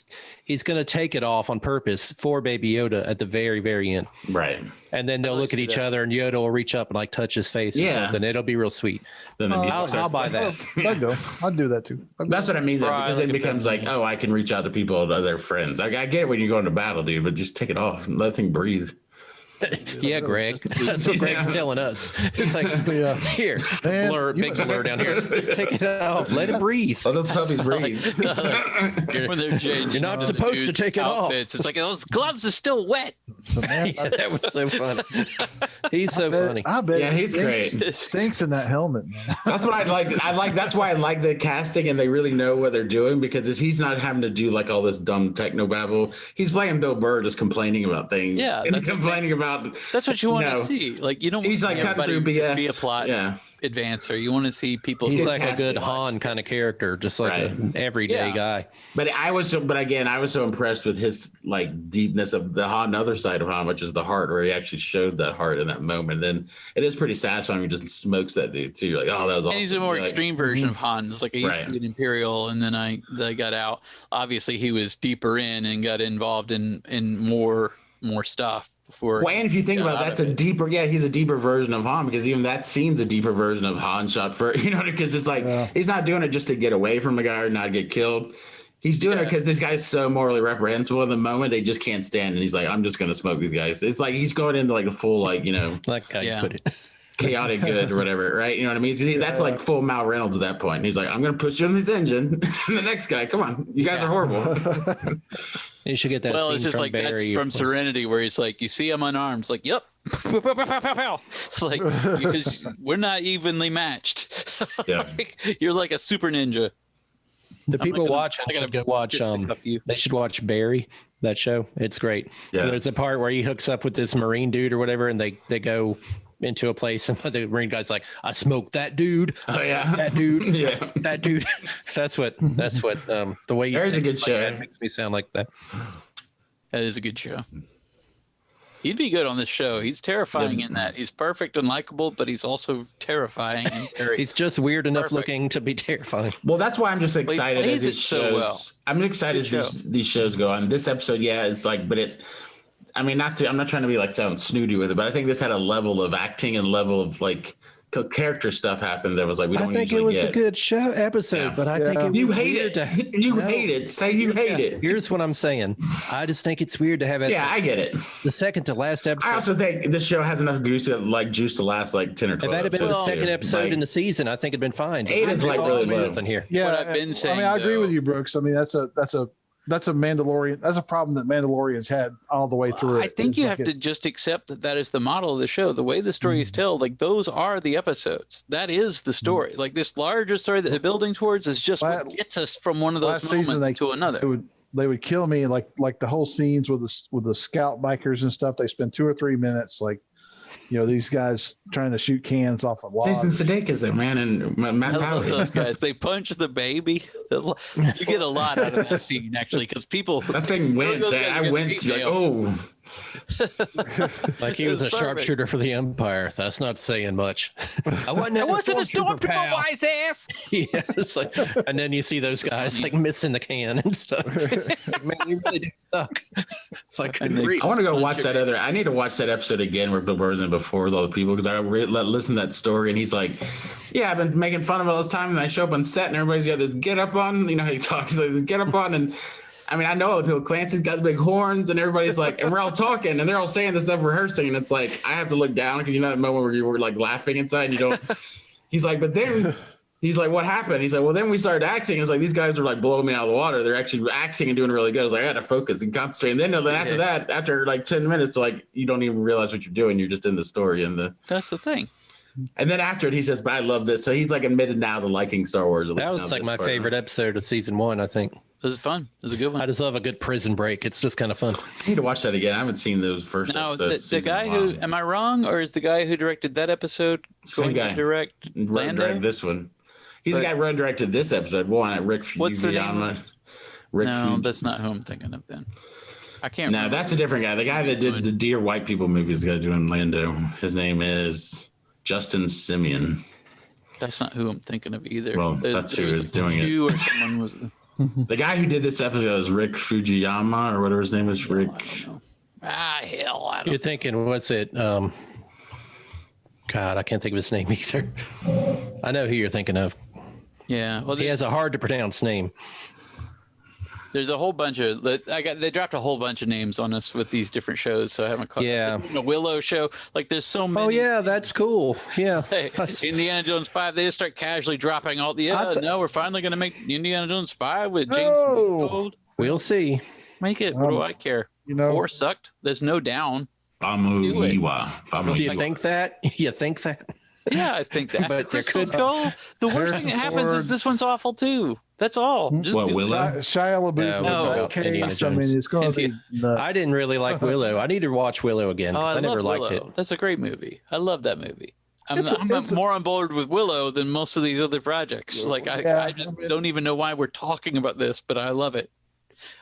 going to take it off on purpose for Baby Yoda at the very, very end. Right. And then they'll look at each other, and Yoda will reach up and touch his face. Or something. It'll be real sweet. Then I'll buy that. I'd do that too. That's what I mean. Because then it becomes like, oh, I can reach out to people, to their friends. I get it when you go into battle, dude, but just take it off and let the thing breathe. Yeah, Greg. That's what Greg's telling us. It's like, here, big blur down here. Just take it off. Let it breathe. Let those puppies breathe. When they're changing, you're not supposed to take it off. It's like those gloves are still wet. That was so funny. He's so funny. I bet. He's great. Stinks in that helmet, man. That's what I like. That's why I like the casting, and they really know what they're doing because he's not having to do like all this dumb techno babble. He's playing Bill Burr, just complaining about things. Yeah, and complaining about. That's what you want to see. Like you don't. He's like cutting through BS. Be a plot advancer. You want to see people. He's like a good Han kind of character, just like an everyday guy. But I was so impressed with his like deepness of the Han, other side of Han, which is the heart, where he actually showed that heart in that moment. Then it is pretty satisfying. He just smokes that dude too. You're like, oh, that was awesome. And he's a more extreme version of Han. It's like I used to be an Imperial, and then I got out. Obviously, he was deeper in and got involved in more stuff. Well, and if you think about it, that's he's a deeper version of Han because even that scene's a deeper version of Han shot for, because it's like he's not doing it just to get away from the guy or not get killed. He's doing it because this guy's so morally reprehensible in the moment they just can't stand, and he's like, I'm just gonna smoke these guys. It's like he's going into like a full like like how you put it. chaotic good or whatever, right? You know what I mean? That's like full Mal Reynolds at that point. And he's like, I'm going to push you in this engine. And the next guy, come on, you guys are horrible. You should get that. Well, scene it's just from like Barry. that's from Serenity, where he's like, you see him unarmed. It's like, yep. It's like, because we're not evenly matched. Yeah. You're like a super ninja. The people watching I gotta should go watch. They should watch Barry, that show. It's great. Yeah. There's a part where he hooks up with this Marine dude or whatever, and they go into a place, and the Marine guy's like, "I smoked that dude. That dude. Yeah. That dude." That's what. The way you. There's a good show. That makes me sound like that. That is a good show. He'd be good on this show. He's terrifying in that. He's perfect and likable, but he's also terrifying. And He's just weird enough looking to be terrifying. Well, that's why I'm just excited as it shows. So well. I'm excited as these shows go on. This episode, it's like, but I'm not trying to be like sound snooty with it, but I think this had a level of acting and level of like character stuff happened that was like, I think it was a good episode, but I think it was you hate it. Hate it. Say you hate it. Here's what I'm saying. I just think it's weird to have it. Yeah, I get it. The second to last episode. I also think this show has enough juice to last like 10 or 12. If that had been the second episode like, in the season, I think it'd been fine. 8 is like really low. Something here. Yeah, what I've been saying. I mean, I agree with you, Brooks. I mean, that's a Mandalorian. That's a problem that Mandalorians had all the way through. I think you have to just accept that is the model of the show. The way the story is told, like those are the episodes. That is the story. Like this larger story that they're building towards is just what gets us from one of those moments to another. They would kill me like the whole scenes with the scout bikers and stuff. They spend 2 or 3 minutes like, these guys trying to shoot cans off a wall. Jason Sudeikis there, man, and Matt I love Bowie. those guys. They punch the baby. You get a lot out of that scene, actually, because people. That thing wince. I wince. You're like, oh. Like he was a sharpshooter for the Empire. That's not saying much. I wasn't a stormtrooper, wise ass. Yeah, it's like, and then you see those guys like missing the can and stuff. Like, man, you really do suck. Like, I want to go watch that other. I need to watch that episode again where Bill Burr's in before with all the people because I listened to that story and he's like, "Yeah, I've been making fun of all this time, and I show up on set and everybody's got this get up on. How he talks, he's like this get up on and." I mean, I know other people. Clancy's got the big horns, and everybody's like, and we're all talking, and they're all saying this stuff, rehearsing, and it's like I have to look down because that moment where you were like laughing inside, and you don't. He's like, but then he's like, what happened? He's like, well, then we started acting. It's like these guys are like blowing me out of the water. They're actually acting and doing really good. I was like, I got to focus and concentrate. And then after that, after like 10 minutes, like you don't even realize what you're doing. You're just in the story That's the thing. And then after it, he says, but I love this. So he's like admitted now to liking Star Wars. That was like my favorite episode of season 1, I think. It was fun. It was a good one. I just love a good prison break. It's just kind of fun. I need to watch that again. I haven't seen those first episodes. The guy who, am I wrong, or is the guy who directed that episode going to direct this one? He's the guy who directed this episode. Rick Fujiyama. That's not who I'm thinking of then. I can't remember. No, that's a different guy. The guy that did the Dear White People movies, the guy doing Mando. His name is Justin Simeon. That's not who I'm thinking of either. Well, that's who is doing it. You or someone was. The guy who did this episode is Rick Fujiyama or whatever his name is. Rick. I don't You're thinking, what's it? God, I can't think of his name either. I know who you're thinking of. Yeah. Well, he has a hard to pronounce name. There's a whole bunch of they dropped a whole bunch of names on us with these different shows, so I haven't caught. Yeah, the Willow show. Like there's so many. Oh yeah, that's cool. Yeah, Indiana Jones 5. They just start casually dropping all the. No, we're finally gonna make Indiana Jones 5 with James Mangold. We'll see. Make it. What do I care? 4 sucked. There's no down. Do you think that? You think that? Yeah, I think that. But Crystal Skull. The worst thing that happens is this one's awful too. That's all. Just Willow? Shia LaBeouf. No, I mean, it's going to be nuts. I didn't really like Willow. I need to watch Willow again because I never liked it. That's a great movie. I love that movie. I'm more on board with Willow than most of these other projects. Like I just don't even know why we're talking about this, but I love it.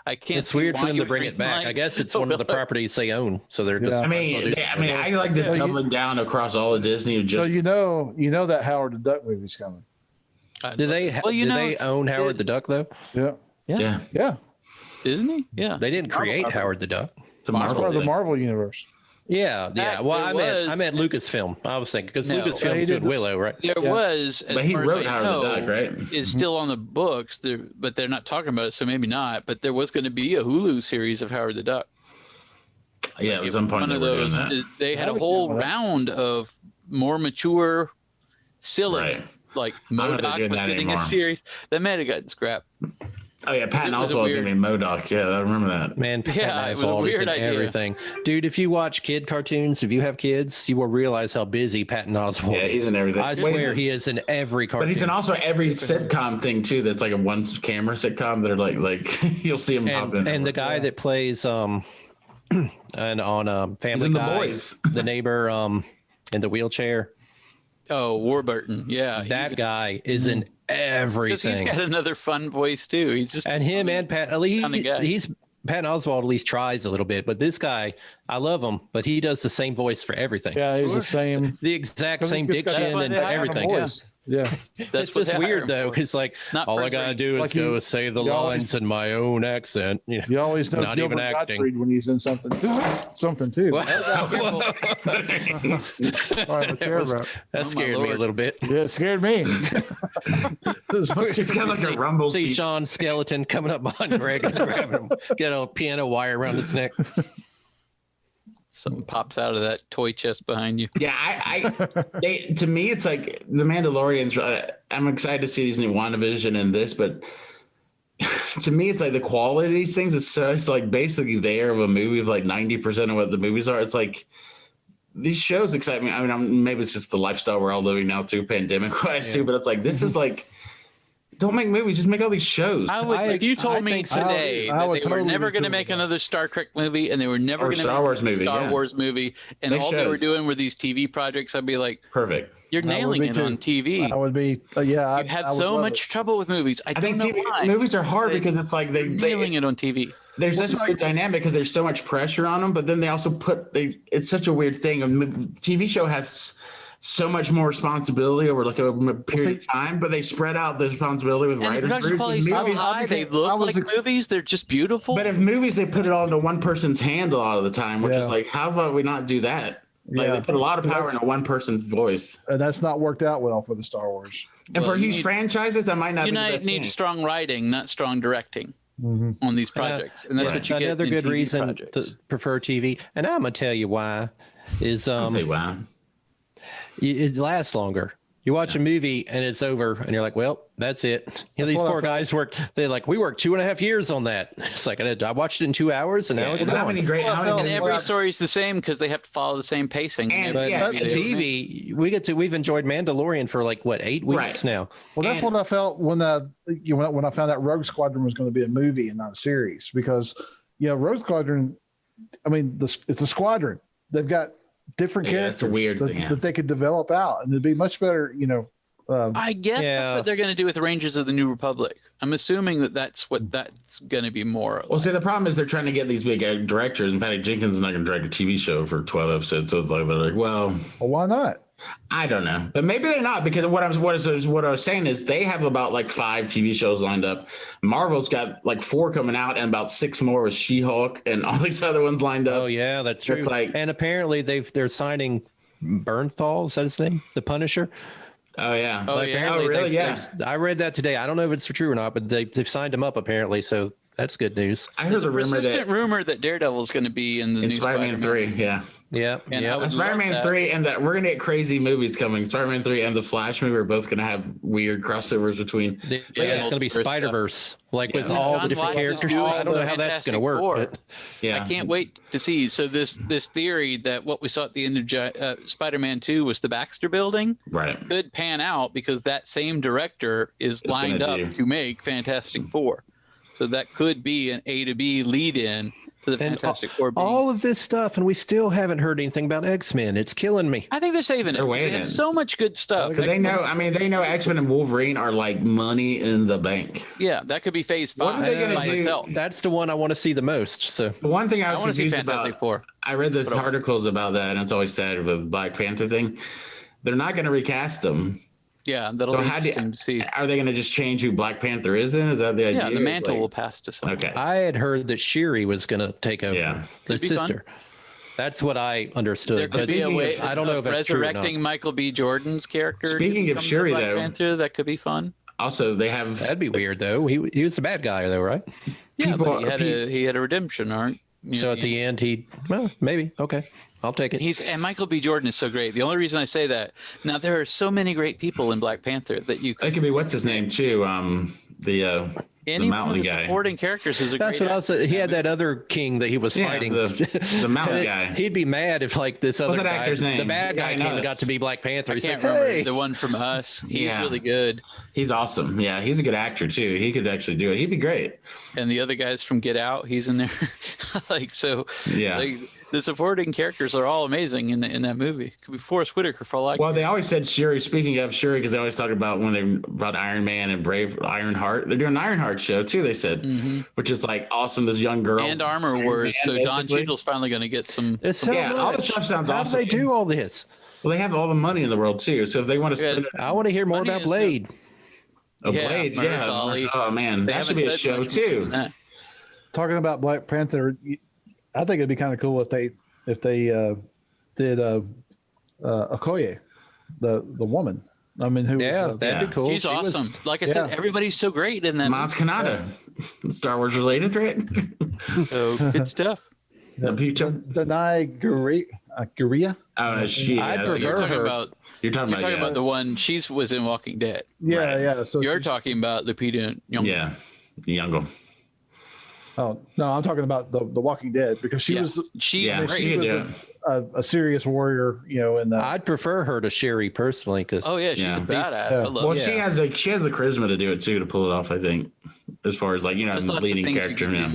I can't. It's weird for them to bring it back. I guess it's one of the properties they own, so they're just. I mean, I like this doubling down across all of Disney. So you know that Howard the Duck movie's coming. Do they own Howard the Duck though? Yeah. Disney? Yeah. They didn't create Howard the Duck. It's a Marvel part of the Marvel universe. Yeah. Well, I meant Lucasfilm. I was thinking because Lucasfilm's doing Willow, right? There was, but he wrote Howard the Duck, right? Is still on the books, but they're not talking about it, so maybe not. But there was going to be a Hulu series of Howard the Duck. Yeah, at some point one of those. They had a whole round of more mature, silly. Right. Like they're MODOK doing was that getting a anymore. series. That might have gotten scrapped. Oh yeah, Patton It was a Oswalt's weird- gonna be MODOK. Yeah, I remember that. Man, Yeah, it was a Oswalt is weird in idea. everything. Dude, if you watch kid cartoons, if you have kids, you will realize how busy Patton Oswalt Yeah, is. he's in everything. I swear he is in every cartoon. But he's in also every sitcom thing too. That's like a one camera sitcom that are like you'll see him pop in. And the guy that plays and on Family in The Guy, Boys. the neighbor in the wheelchair. Oh, Warburton. Yeah. That guy is in Because everything. he's got another fun voice too. He's just And him and Pat, at least funny guy. he's Patton Oswalt at least tries a little bit, but this guy, I love him, but he does the same voice for everything. Yeah, he's the same. The exact same He's got diction why and they hire him, everything. yeah. Voice. Yeah. That's It's what just they hire weird him though. for. It's like Not all for I gotta drink. do is Like go you- say the you always- lines in my own accent. You know, You always know not Gilbert even acting. Gottfried when he's in something. Something too. Well, Sorry, but care about. that my scared me a Lord. little bit. Yeah, it scared me. It's got like a rumble See seat. Sean Skeleton coming up behind Greg and grabbing him, get a piano wire around his neck. Something pops out of that toy chest behind you. Yeah, to me, it's like the Mandalorians. I'm excited to see these new WandaVision and this, but to me, it's like the quality of these things is so it's like basically there of a movie of like 90% of what the movies are. It's like these shows excite me. I mean, maybe it's just the lifestyle we're all living now too, pandemic wise too. But it's like this is like. Don't make movies, just make all these shows. If you told me think so. today I that would they were totally never be going to cool make with that. another Star Trek movie and they were never Or going to Star make Wars another movie, Star yeah. Wars movie, and Make all they were shows. doing were these TV projects, I'd be like, Perfect. you're I would nailing be it too. on TV. I would be. Yeah. You had so much trouble with movies. I I don't think know TV why. movies are hard because it's like They're nailing it on TV. there's such a weird dynamic because there's so much pressure on them, but then they also it's such a weird thing. A TV show has so much more responsibility over like a period of time, but they spread out the responsibility with And the writers. production quality is so high. They look like movies. They're just beautiful. But if movies, they put it all into one person's hand a lot of the time, which Yeah. is like, how about we not do that? Like Yeah. they put a lot of power into one person's voice. And that's not worked out well for the Star Wars. And Well, for you huge need- franchises, that might not you be the best need thing. strong writing, not strong directing on these projects, and that's what you get. Another in good TV reason projects. to prefer TV, and I'm gonna tell you why, is Okay, wow. it lasts longer. You watch a movie and it's over, and you're like, "Well, that's it." You know, these what I poor thought. guys worked. They're like, "We worked 2.5 years on that." It's like I watched it in 2 hours, and now it's And how gone. many great? How And many every story is the same because they have to follow the same pacing. And- But yeah, TV, we've enjoyed Mandalorian for like what 8 weeks Right. now. Well, that's And- what I felt when when I found out Rogue Squadron was going to be a movie and not a series, because Rogue Squadron, I mean, it's a squadron. They've got different Yeah, characters that's a weird that, thing, yeah. that they could develop out, and it'd be much better. I guess Yeah. that's what they're going to do with Rangers of the New Republic. I'm assuming that that's what that's going to be more. Well, see, the problem is they're trying to get these big directors, and Patty Jenkins is not going to direct a TV show for 12 episodes. So it's like they're like, well, Well, why not? I don't know, but maybe they're not, because what I was saying is they have about like 5 TV shows lined up. Marvel's got like 4 coming out, and about 6 more with She-Hulk and all these other ones lined up. Oh yeah, that's true. It's like- and apparently they're signing Bernthal. Is that his name? The Punisher. Oh yeah. Oh, Like, yeah. apparently Oh, really? they've- I read that today. I don't know if it's true or not, but they've signed him up apparently. So that's good news. I heard There's the a rumor persistent that rumor that Daredevil is going to be in the in new Spider-Man 3, yeah. Yeah. And yeah. I would love Spider-Man that. 3 and that we're gonna get crazy movies coming. Spider-Man 3 and the Flash movie are both gonna have weird crossovers between. Yeah, it's going to be multiverse stuff. Spider-Verse, like with Yeah. all the John different Watts is characters. doing I don't know the how that's going to Fantastic work. Four. But Yeah, I can't wait to see. So this theory that what we saw at the end of Spider-Man 2 was the Baxter Building right. could pan out because that same director is lined gonna up do. to make Fantastic Four. So that could be an A to B lead in to the and Fantastic Four. Being, all of this stuff, and we still haven't heard anything about X-Men. It's killing me. I think they're saving They're it. They waiting. have so much good stuff. Because they know, they know X-Men and Wolverine are like money in the bank. Yeah, that could be Phase 5. What are they gonna by do? itself. That's the one I want to see the most. So The one thing I I was want to see confused Fantastic about, Four. I read the What else? articles about that, and it's always sad with Black Panther thing. They're not going to recast them. Yeah, that'll So be how do interesting to see. are they going to just change who Black Panther is in? Is that the idea? Yeah, the mantle Like- will pass to someone. Okay. I had heard that Shuri was going to take over. Yeah. The Could be fun. sister. That's what I There understood. could But be a way. I don't know if that's true or not. resurrecting Michael B. Jordan's character. to Speaking of become the Shuri, Black though- Panther, that could be fun. Also, they have That'd be weird though. He was a bad guy though, right? Yeah, People- but he had a redemption arc. So at the end, maybe okay. I'll take it. And Michael B. Jordan is so great. The only reason I say that, now there are so many great people in Black Panther that you could. It could be what's his name too. The mountain guy. Supporting characters is a That's great what I was saying. He had that other king that he was fighting. The mountain guy. He'd be mad if like this other What's that guy, actor's name? the bad guy, got to be Black Panther. He's can't like, remember hey. the one from Us. He's really good. He's awesome. Yeah, he's a good actor too. He could actually do it. He'd be great. And the other guys from Get Out, he's in there. Yeah. Like, the supporting characters are all amazing in that movie. It could be Forrest Whitaker for all I Well, they always said Shuri. Speaking of Shuri, because they always talk about when they brought Iron Man and Ironheart. They're doing an Ironheart show too. They said, which is like awesome. This young girl and Armor Wars. So Don Cheadle's finally going to get some. It's so much. All this stuff sounds awesome. How do they do all this? Well, they have all the money in the world too. So if they want to spend it, I want to hear more about Blade. Blade, Oh man, that should be a show too. Talking about Black Panther, I think it'd be kind of cool if they did Okoye, the woman. I mean, that'd be cool. She's awesome. Like I said, everybody's so great in that. Maz Kanata, Star Wars related, right? So good stuff. Danai Gurira. Oh, she. I'd prefer her. You're talking about the one. She was in Walking Dead. Yeah. So you're talking about Lupita Nyong'o. Yeah, Nyong'o. Oh no, I'm talking about the Walking Dead because she was a serious warrior, And I'd prefer her to Shuri personally because she's a badass. I love she has the charisma to do it too, to pull it off. I think, as far as leading character. Yeah.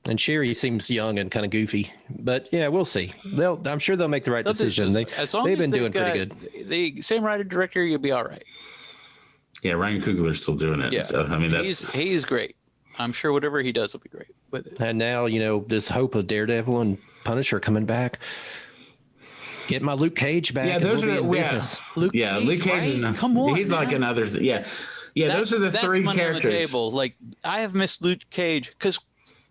And Shuri seems young and kind of goofy, but we'll see. I'm sure they'll make the right decision. They've been doing pretty good. The same writer director, you'll be all right. Yeah, Ryan Coogler's still doing it. Yeah. So I mean, he's great. I'm sure whatever he does will be great with it. And now, this hope of Daredevil and Punisher coming back. Get my Luke Cage back. Yeah, those are the business. Luke Cage, right? Come on, he's like another. Yeah, those are the three characters. On the table. Like I have missed Luke Cage because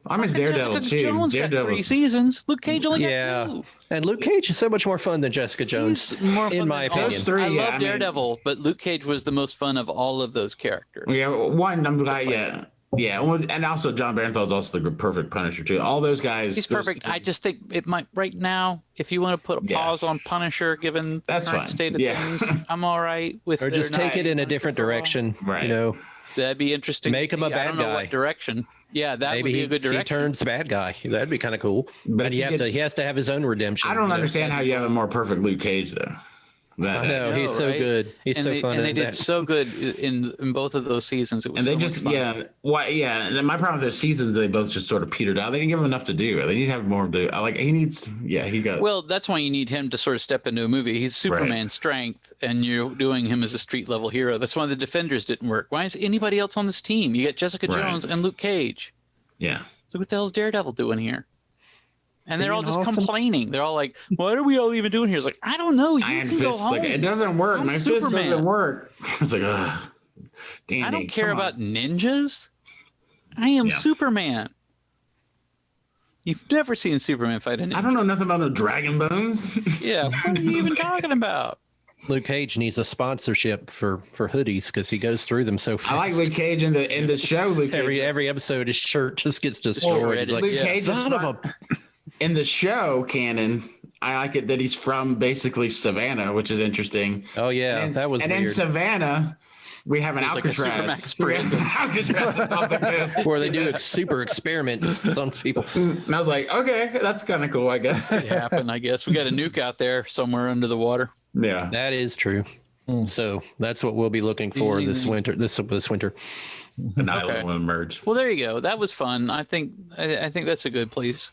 I miss Daredevil too. Daredevil 3 seasons. Luke Cage only got 2. And Luke Cage is so much more fun than Jessica Jones, in my opinion. Those three, I love Daredevil, but Luke Cage was the most fun of all of those characters. Yeah, I'm glad. Yeah, and also John Bernthal is also the perfect Punisher too. All those guys. He's perfect. I just think it might right now. If you want to put a pause on Punisher, given the current state of things, I'm all right with. Or just take it in a different direction. Right. That'd be interesting. Make him a bad guy. What direction? Yeah, that would be a good direction. He turns bad guy. That'd be kind of cool. But he has to have his own redemption. I don't understand how you have a more perfect Luke Cage though. I know he's so good. He's so fun. And they did so good in both of those seasons. It was and they And my problem with their seasons, they both just sort of petered out. They didn't give him enough to do. They need to have more to do. He needs. Yeah, he got. Well, that's why you need him to sort of step into a movie. He's Superman strength, and you're doing him as a street level hero. That's why the Defenders didn't work. Why is anybody else on this team? You got Jessica Jones and Luke Cage. Yeah. So what the hell is Daredevil doing here? And they're all just complaining. They're all like, "What are we all even doing here?" It's like, I don't know. Iron Fist, it doesn't work. My fist doesn't work. It's like, ugh. Danny, I don't care about ninjas. I am Superman. You've never seen Superman fight a ninja. I don't know nothing about no dragon bones. Yeah, what are you even talking about? Luke Cage needs a sponsorship for hoodies because he goes through them so fast. I like Luke Cage in the show. Luke Cage every episode, his shirt just gets destroyed. He's like, Luke Cage son of a. In the show canon, I like it that he's from basically Savannah, which is interesting. Oh yeah, that was and weird. In Savannah, we have an Alcatraz. Where they do super experiments on people. And I was like, okay, that's kind of cool, I guess. It happened, I guess. We got a nuke out there somewhere under the water. Yeah, that is true. So that's what we'll be looking for this winter. This winter. An island will emerge. Well, there you go. That was fun. I think that's a good place.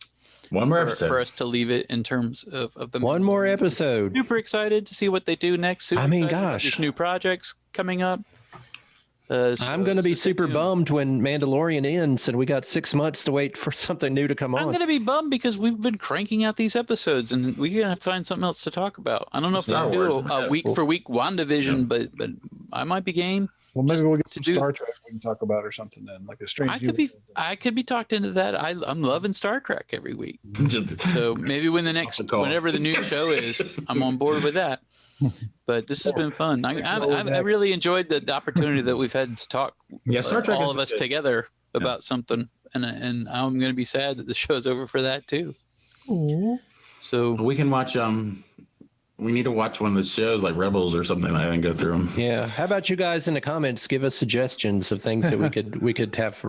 One more episode for us to leave it in terms of the one more episode. Super excited to see what they do next. Super gosh, there's new projects coming up. I'm going to be super bummed when Mandalorian ends and we got 6 months to wait for something new to come on. I'm going to be bummed because we've been cranking out these episodes and we're going to have to find something else to talk about. I don't know if we'll do a week for week WandaVision, but I might be game. Well, maybe we'll get some Star Trek we can talk about or something then, like a strange. I could be talked into that. I'm loving Star Trek every week. So maybe whenever the new show is, I'm on board with that. But this has been fun. I really enjoyed the opportunity that we've had to talk. Star Trek all of us together about something, and I'm going to be sad that the show's over for that too. Ooh. So we can watch. We need to watch one of the shows like Rebels or something like that and go through them. Yeah. How about you guys in the comments? Give us suggestions of things that we could have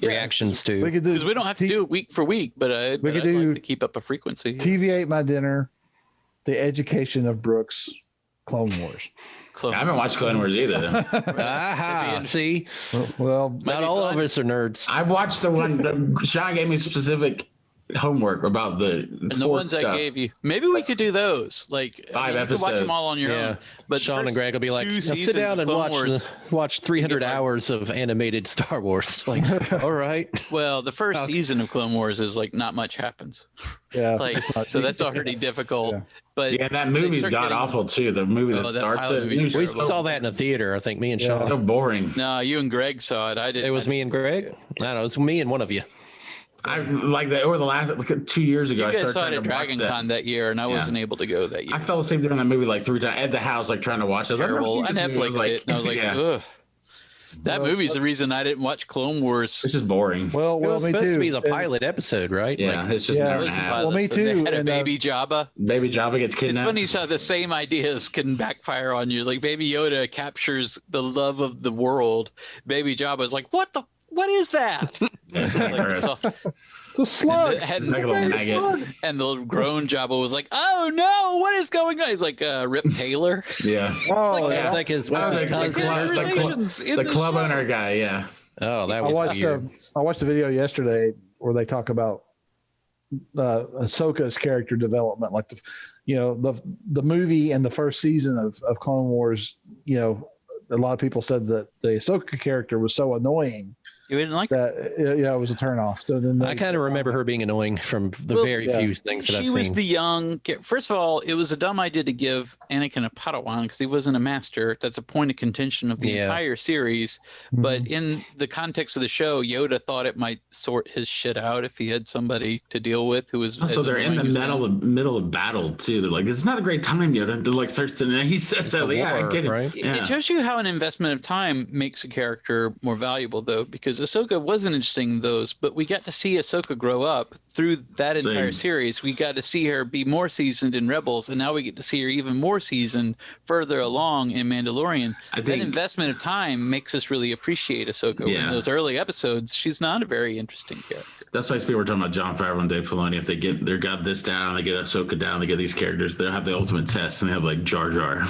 reactions to. We could do, because we don't have to do it week for week, but I'd like to keep up a frequency. TV ate my dinner. The Education of Brooks, Clone Wars. I haven't watched Clone Wars either. Aha! See, well, not all of us are nerds. I watched the one. Sean gave me specific homework about the ones stuff. I gave you. Maybe we could do those. Like 5 episodes. You can watch them all on your own. But Sean and Greg will be like, now sit down and watch 300 hours of animated Star Wars. Like, all right. Well, the first season of Clone Wars is like not much happens. Yeah. Like so that's already difficult. Yeah. But that movie's god awful too. The movie that starts it. We saw that in the theater. I think me and Sean. So boring. No, you and Greg saw it. I didn't. It was me and Greg. I don't know. It was me and one of you. I like that over the last 2 years ago. You I guys started saw it trying at to watch Dragon that. Con that year, and I wasn't able to go that year. I fell asleep during that movie like 3 times at the house, like trying to watch it. Terrible. I Netflixed it, and I was like, ugh. That movie's the reason I didn't watch Clone Wars. It's just boring. Well, It was me supposed too. to be the pilot episode, right? Yeah, Like, it's just an hour and a half. Well, me too. They had a And, baby Jabba. Baby Jabba gets It's kidnapped. funny how the same ideas can backfire on you. Like Baby Yoda captures the love of the world. Baby Jabba's like, what is that? Yeah, it's like gross. the slug. It's like a little maggot. And the grown Jabba was like, "Oh no, what is going on?" He's like, "Rip Taylor." Yeah. Oh, It's like his cousin. The club owner guy. Yeah. Oh, that was weird. I watched a video yesterday where they talk about Ahsoka's character development, like the movie and the first season of Clone Wars. A lot of people said that the Ahsoka character was so annoying. You didn't like that? It was a turnoff. So then I kind of remember her being annoying from the very few things that I've seen. She was the young. First of all, it was a dumb idea to give Anakin a Padawan because he wasn't a master. That's a point of contention of the entire series. Mm-hmm. But in the context of the show, Yoda thought it might sort his shit out if he had somebody to deal with who was. So they're in the middle of battle too. They're like, "It's not a great time, Yoda." They're like, starts to. He says so. Like, I get it. Right? Yeah. It shows you how an investment of time makes a character more valuable, though, because Ahsoka wasn't interesting in those, but we got to see Ahsoka grow up through that entire series. We got to see her be more seasoned in Rebels, and now we get to see her even more seasoned further along in Mandalorian. That investment of time makes us really appreciate Ahsoka. In those early episodes, she's not a very interesting character. That's why people were talking about Jon Favreau and Dave Filoni. If they got this down, they get Ahsoka down, they get these characters, they'll have the ultimate test, and they have like Jar Jar.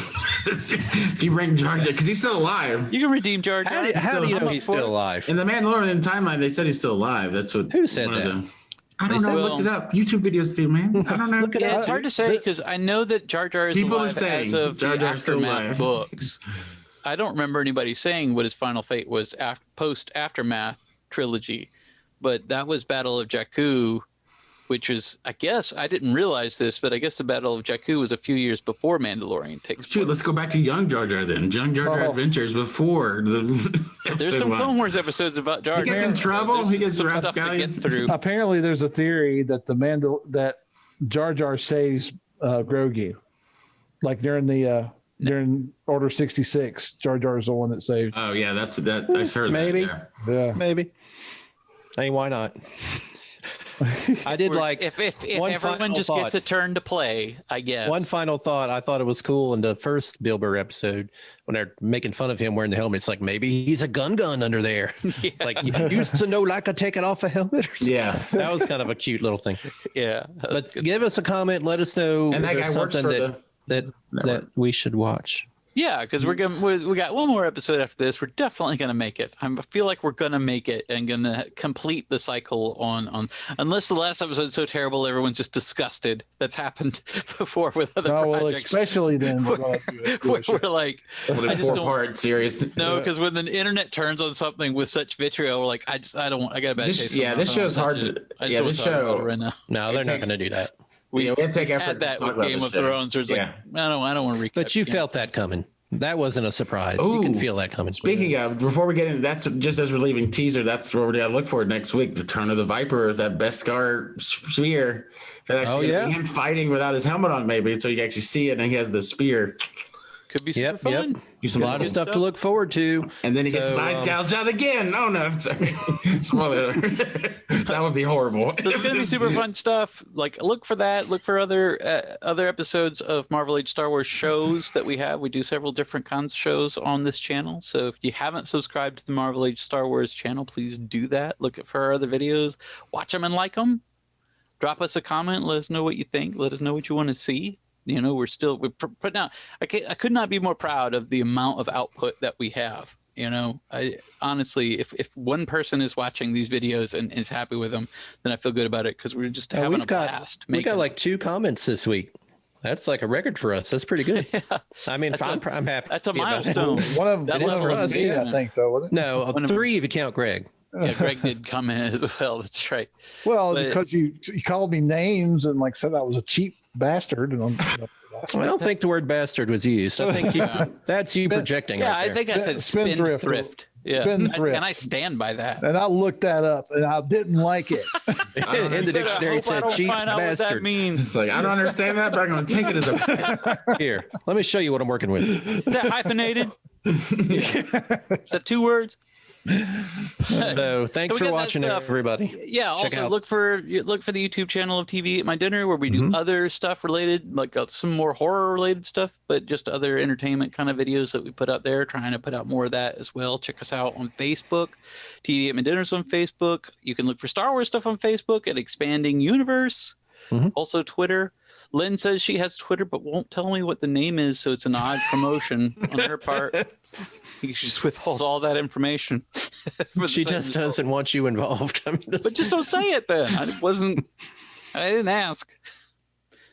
If you bring Jar Jar, because he's still alive. You can redeem Jar Jar. How do you know he's still alive? In the Mandalorian timeline, they said he's still alive. That's what. Who said that? I don't know. Look it up. YouTube videos, Steve, man. I don't know. It's hard to say because I know that Jar Jar is alive as of the Aftermath books. I don't remember anybody saying what his final fate was post Aftermath trilogy, but that was Battle of Jakku, which was, I guess, I didn't realize this, but I guess the Battle of Jakku was a few years before Mandalorian takes place. Let's go back to Young Jar Jar then. Young Jar Jar Adventures before the There's some Clone Wars episodes about Jar Jar. He gets in trouble. He gets some stuff to get through. Apparently, there's a theory that that Jar Jar saves Grogu, like during Order 66. Jar Jar is the one that saved. Oh yeah, that's that. I heard maybe. That, yeah, maybe. Hey, why not? I did like if everyone just gets a turn to play, I guess. One final thought. I thought it was cool in the first Gilbert episode when they're making fun of him wearing the helmet. It's like maybe he's a gun under there. Yeah. Like you used to know like I take it off a helmet or something. Yeah, that was kind of a cute little thing. Yeah, but give us a comment. Let us know. And that guy works for that we should watch. Yeah, because we got one more episode after this. We're definitely gonna make it. I feel like we're gonna make it and gonna complete the cycle on unless the last episode's so terrible everyone's just disgusted. That's happened before with other projects. Well, especially then we're like, I just don't series. No, because when the internet turns on something with such vitriol, we're like, I got a bad taste. This show's hard to. Yeah, this show right now. No, they're not gonna do that. We take effort. Had that with Game of Thrones. Where it's like, I don't want to recap. But you felt that coming. That wasn't a surprise. Ooh, you can feel that coming. Speaking of, before we get in, that's just as we're leaving teaser. That's what we're gonna look for next week. The Turn of the Viper, that Beskar spear. That actually him fighting without his helmet on, maybe, so you can actually see it, and he has the spear. Could be super fun. A lot of stuff to look forward to. And then he gets his eyes gouged out again. Oh no, sorry. Spoiler. That would be horrible. So it's gonna be super fun stuff. Like, look for that. Look for other episodes of Marvel Age Star Wars shows that we have. We do several different kinds of shows on this channel. So if you haven't subscribed to the Marvel Age Star Wars channel, please do that. Look for our other videos. Watch them and like them. Drop us a comment. Let us know what you think. Let us know what you want to see. You know, we're putting out. I could not be more proud of the amount of output that we have. You know, I honestly, if one person is watching these videos and is happy with them, then I feel good about it, because we're just having a blast. We got like 2 comments this week. That's like a record for us. That's pretty good. Yeah. I mean, I'm happy. That's a milestone. One of them was for us, I think, though, wasn't it? No, 3 if you count Greg. Yeah, Greg did comment as well. That's right. Well, because you called me names and like said I was a cheap bastard. And I don't think the word bastard was used. I think that's you projecting. Yeah, right I think I said spendthrift. Yeah, spendthrift. And I stand by that. And I looked that up, and I didn't like it. In the dictionary, it said cheap bastard. What that means. It's like, I don't understand that, but I'm going to take it as a Here, let me show you what I'm working with. Is that hyphenated? Is that 2 words? So thanks for watching, everybody. Yeah, also look for the YouTube channel of TV at My Dinner, where we do other stuff related, like some more horror related stuff, but just other entertainment kind of videos that we put out there, trying to put out more of that as well. Check us out on Facebook. TV at My Dinner's on Facebook. You can look for Star Wars stuff on Facebook at Expanding Universe. Also Twitter. Lynn says she has Twitter but won't tell me what the name is, so it's an odd promotion on her part. You should just withhold all that information. She just doesn't want you involved. I mean, but just don't say it then. I didn't ask.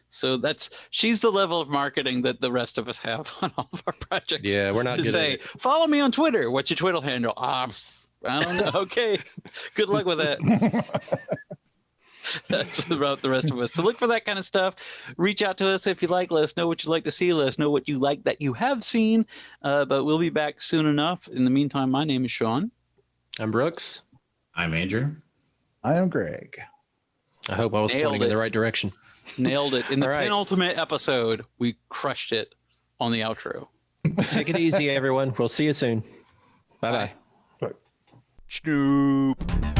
So she's the level of marketing that the rest of us have on all of our projects. Yeah, we're not to say, follow me on Twitter. What's your Twitter handle? I don't know. Okay. Good luck with that. That's about the rest of us. So look for that kind of stuff. Reach out to us if you like. Let us know what you'd like to see. Let us know what you like that you have seen. But we'll be back soon enough. In the meantime, my name is Sean. I'm Brooks. I'm Andrew. I am Greg. I hope I was pointing in the right direction. Nailed it. In the penultimate episode, we crushed it on the outro. Take it easy, everyone. We'll see you soon. Bye-bye. Snoop.